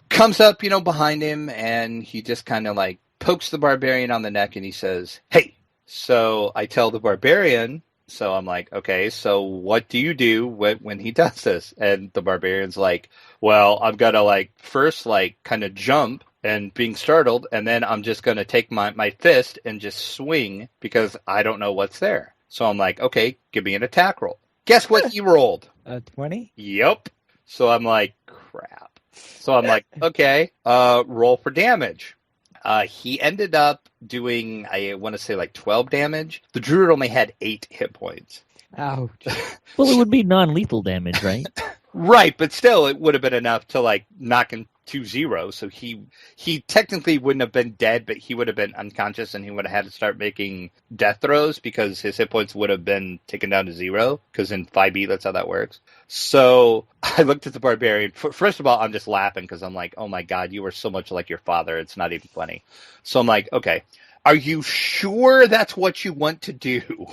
comes up, behind him. And he just kind of pokes the barbarian on the neck and he says, hey. So I tell the barbarian, so I'm like, okay, so what do you do when he does this? And the barbarian's like, well, I'm going to first kind of jump and being startled, and then I'm just going to take my fist and just swing because I don't know what's there. So I'm like, okay, give me an attack roll. Guess what he rolled? 20? Yep. So I'm like, crap. So I'm like, okay, roll for damage. He ended up doing, I want to say 12 damage. The druid only had 8 hit points. Ouch. Well, it would be non-lethal damage, right? Right, but still, it would have been enough to knock him to 0. So he technically wouldn't have been dead, but he would have been unconscious, and he would have had to start making death throws because his hit points would have been taken down to 0. Because in 5e, that's how that works. So I looked at the barbarian. First of all, I'm just laughing because I'm like, oh my god, you are so much like your father. It's not even funny. So I'm like, okay, are you sure that's what you want to do?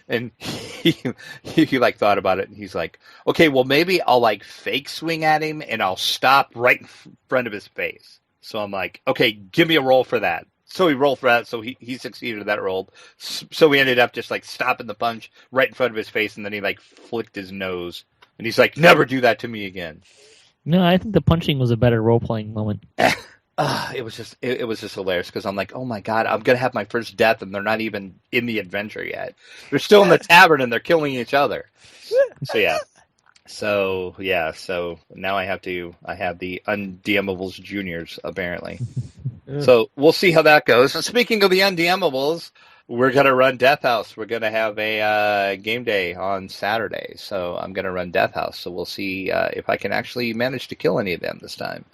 And he thought about it, and he's like, okay, well, maybe I'll fake swing at him and I'll stop right in front of his face. So I'm like, okay, give me a roll for that. So he rolled for that, so he succeeded at that roll. So we ended up just stopping the punch right in front of his face, and then he flicked his nose. And he's like, never do that to me again. No, I think the punching was a better role-playing moment. It was just hilarious because I'm like, oh my god, I'm gonna have my first death, and they're not even in the adventure yet. They're still in the tavern and they're killing each other. So now I have the Undmmables juniors apparently. So we'll see how that goes. And speaking of the Undmmables, we're gonna run Death House. We're gonna have a game day on Saturday, so I'm gonna run Death House. So we'll see if I can actually manage to kill any of them this time.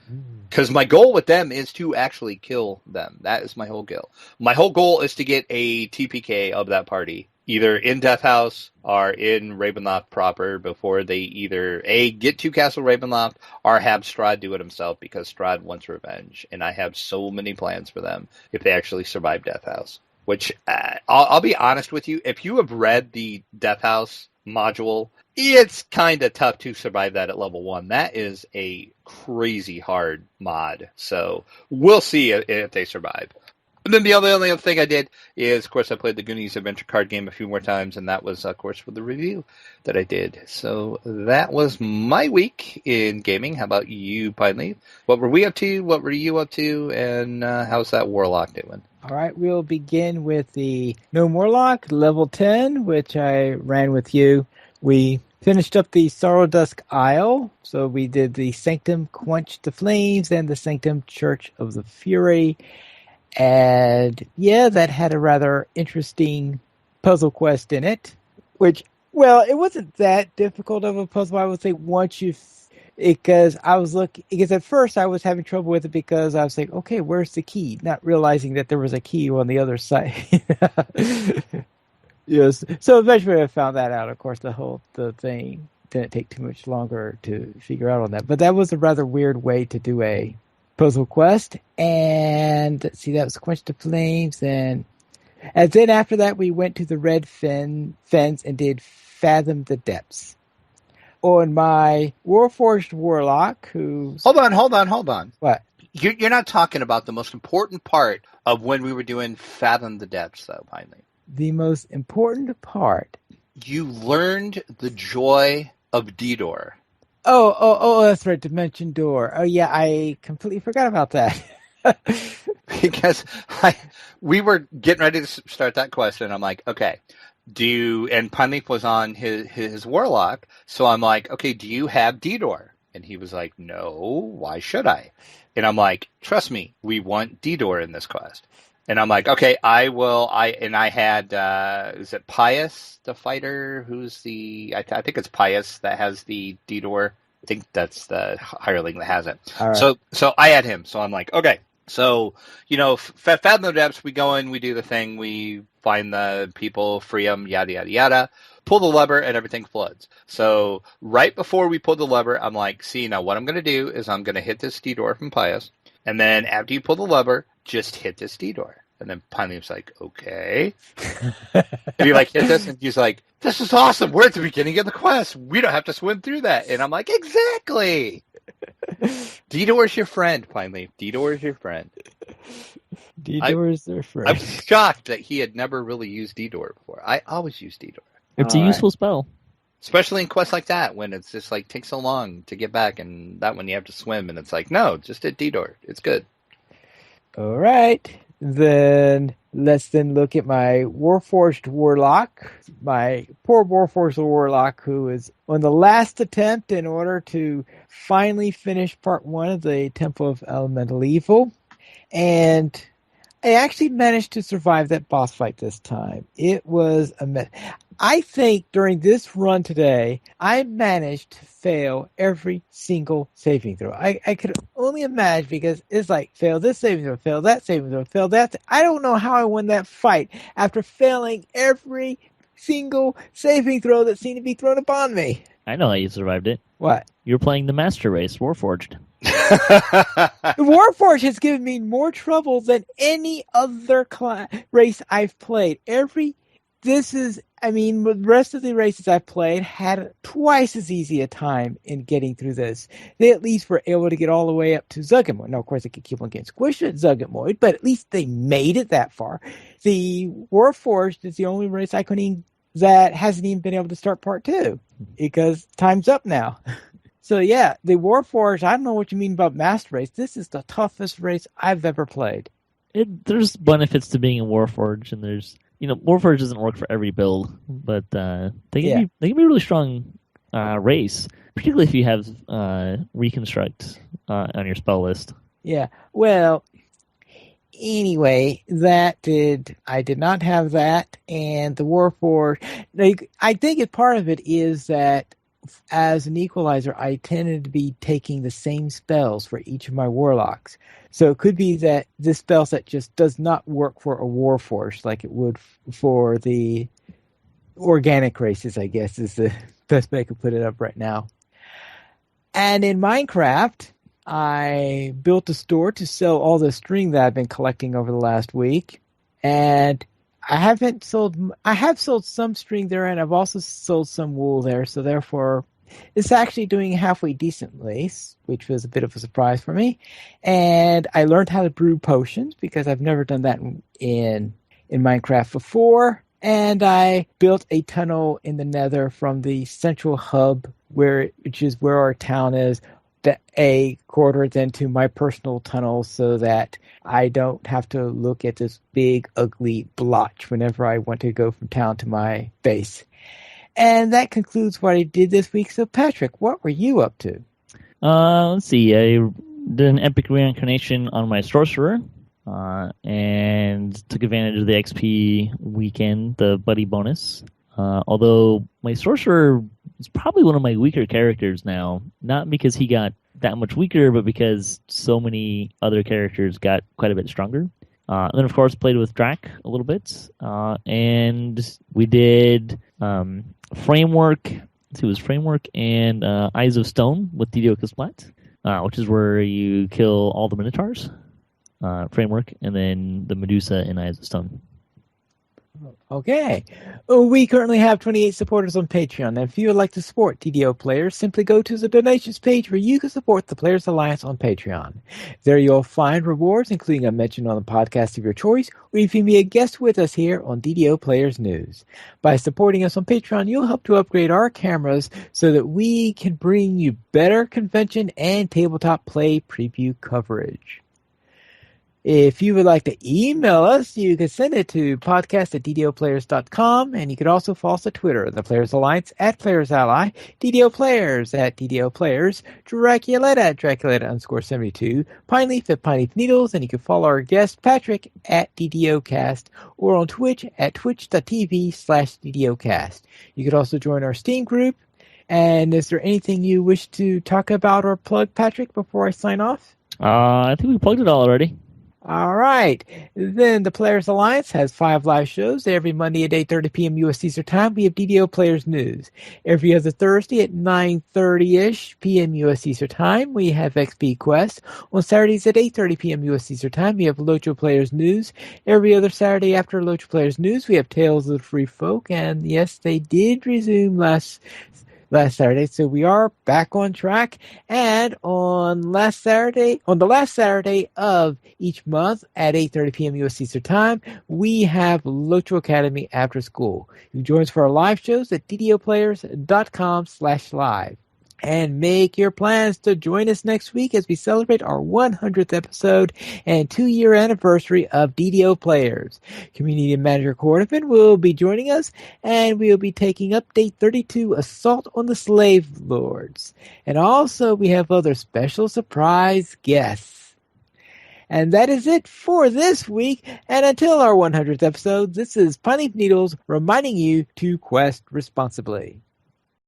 Because my goal with them is to actually kill them. That is my whole goal. My whole goal is to get a TPK of that party, either in Death House or in Ravenloft proper, before they either get to Castle Ravenloft or have Strahd do it himself, because Strahd wants revenge, and I have so many plans for them if they actually survive Death House. Which I'll be honest with you, if you have read the Death House module, it's kind of tough to survive that at level 1. That is a crazy hard mod. So we'll see if they survive. And then the only other thing I did is, of course, I played the Goonies adventure card game a few more times, and that was, of course, for the review that I did. So that was my week in gaming. How about you, Pineleaf? What were we up to? What were you up to? And how's that Warlock doing? All right, we'll begin with the Gnome Warlock, level 10, which I ran with you. We Finished up the Sorrow Dusk Isle. So we did the Sanctum Quench the Flames and the Sanctum Church of the Fury. And yeah, that had a rather interesting puzzle quest in it. Which, well, it wasn't that difficult of a puzzle, I would say, once you... Because I was looking... Because at first I was having trouble with it because I was like, okay, where's the key? Not realizing that there was a key on the other side. Yes. So eventually I found that out. Of course, the thing didn't take too much longer to figure out on that. But that was a rather weird way to do a puzzle quest. And let's see, that was Quench the Flames. And then after that, we went to the Red Fens and did Fathom the Depths. On my Warforged Warlock, who's... Hold on. What? You're not talking about the most important part of when we were doing Fathom the Depths, though, finally. The most important part. You learned the joy of DDOR. Oh, that's right, Dimension Door. Oh, yeah, I completely forgot about that. Because we were getting ready to start that quest, and I'm like, okay, and Punleaf was on his Warlock, so I'm like, okay, do you have DDOR? And he was like, no, why should I? And I'm like, trust me, we want DDOR in this quest. And I'm like, okay, I will. I had, is it Pius, the fighter, who's I think it's Pius that has the DDOR. I think that's the hireling that has it. All right. So I had him. So I'm like, okay. So, Fathom the Depths, we go in, we do the thing, we find the people, free them, yada, yada, yada. Pull the lever and everything floods. So right before we pull the lever, I'm like, see, now what I'm going to do is I'm going to hit this DDOR from Pius. And then after you pull the lever, just hit this DDOR. And then Pineap's like, okay. And he hit this, and he's like, this is awesome. We're at the beginning of the quest. We don't have to swim through that. And I'm like, exactly. DDOR's your friend, Pineleaf. DDOR's your friend. DDOR's their friend. I'm shocked that he had never really used DDOR before. I always use DDOR. It's a useful spell. Especially in quests like that, when it's just takes so long to get back, and that one you have to swim, and it's like, no, just hit DDOR. It's good. All right. Then let's look at my Warforged Warlock. My poor Warforged Warlock, who is on the last attempt in order to finally finish part 1 of the Temple of Elemental Evil. And I actually managed to survive that boss fight this time. It was a mess. I think during this run today, I managed to fail every single saving throw. I could only imagine, because it's like, fail this saving throw, fail that saving throw, fail that. I don't know how I won that fight after failing every single saving throw that seemed to be thrown upon me. I know how you survived it. What? You were playing the Master Race, Warforged. The Warforged has given me more trouble than any other race I've played. The rest of the races I've played had twice as easy a time in getting through this. They at least were able to get all the way up to Zuggedmoid. Now, of course, they could keep on getting squished at Zuggedmoid, but at least they made it that far. The Warforged is the only race that hasn't even been able to start part 2, because time's up now. So yeah, the Warforged, I don't know what you mean about Master Race. This is the toughest race I've ever played. There's benefits to being a Warforged, and there's Warforged doesn't work for every build, but they can be a really strong race, particularly if you have Reconstruct on your spell list. Yeah, well, anyway, I did not have that, and the Warforged, I think part of it is that as an equalizer, I tended to be taking the same spells for each of my warlocks. So it could be that this spell set just does not work for a Warforged like it would for the organic races, I guess, is the best way I could put it up right now. And in Minecraft, I built a store to sell all the string that I've been collecting over the last week. And I have sold some string there, and I've also sold some wool there, so therefore it's actually doing halfway decently, which was a bit of a surprise for me. And I learned how to brew potions, because I've never done that in Minecraft before. And I built a tunnel in the Nether from the central hub, which is where our town is, a quarter then to my personal tunnel, so that I don't have to look at this big, ugly blotch whenever I want to go from town to my base. And that concludes what I did this week. So, Patrick, what were you up to? Let's see. I did an epic reincarnation on my sorcerer, and took advantage of the XP weekend, the buddy bonus. Although my sorcerer is probably one of my weaker characters now, not because he got that much weaker, but because so many other characters got quite a bit stronger. And then, of course, played with Drac a little bit, and we did Framework. It was Framework and Eyes of Stone with DDOCast, which is where you kill all the Minotaurs. Framework, and then the Medusa and Eyes of Stone. Okay. We currently have 28 supporters on Patreon. And if you would like to support DDO Players, simply go to the donations page where you can support the Players Alliance on Patreon. There you'll find rewards, including a mention on the podcast of your choice, or you can be a guest with us here on DDO Players News. By supporting us on Patreon, you'll help to upgrade our cameras so that we can bring you better convention and tabletop play preview coverage. If you would like to email us, you can send it to podcast@ddoplayers.com, and you can also follow us at Twitter, the Players Alliance @PlayersAlly, DDO Players @DDO Players, Draculeta @Draculeta_72, Pineleaf @Pineleaf Needles, and you can follow our guest Patrick @DDOcast, or on Twitch twitch.tv/DDOcast. You can also join our Steam group. And is there anything you wish to talk about or plug, Patrick, before I sign off? I think we plugged it all already. All right. Then the Players Alliance has 5 live shows every Monday at 8:30 p.m. U.S. Eastern Time. We have DDO Players News. Every other Thursday at 9:30-ish p.m. U.S. Eastern Time, we have XP Quest. On Saturdays at 8:30 p.m. U.S. Eastern Time, we have Locho Players News. Every other Saturday after Locho Players News, we have Tales of the Free Folk. And yes, they did resume last Saturday, so we are back on track. And on the last Saturday of each month at 8:30 p.m. U.S. Eastern Time, we have Locho Academy After School. You can join us for our live shows at ddoplayers.com/live. And make your plans to join us next week as we celebrate our 100th episode and 2-year anniversary of DDO Players. Community Manager Cordovan will be joining us, and we will be taking Update 32, Assault on the Slave Lords. And also, we have other special surprise guests. And that is it for this week. And until our 100th episode, this is Pineleaf Needles reminding you to quest responsibly.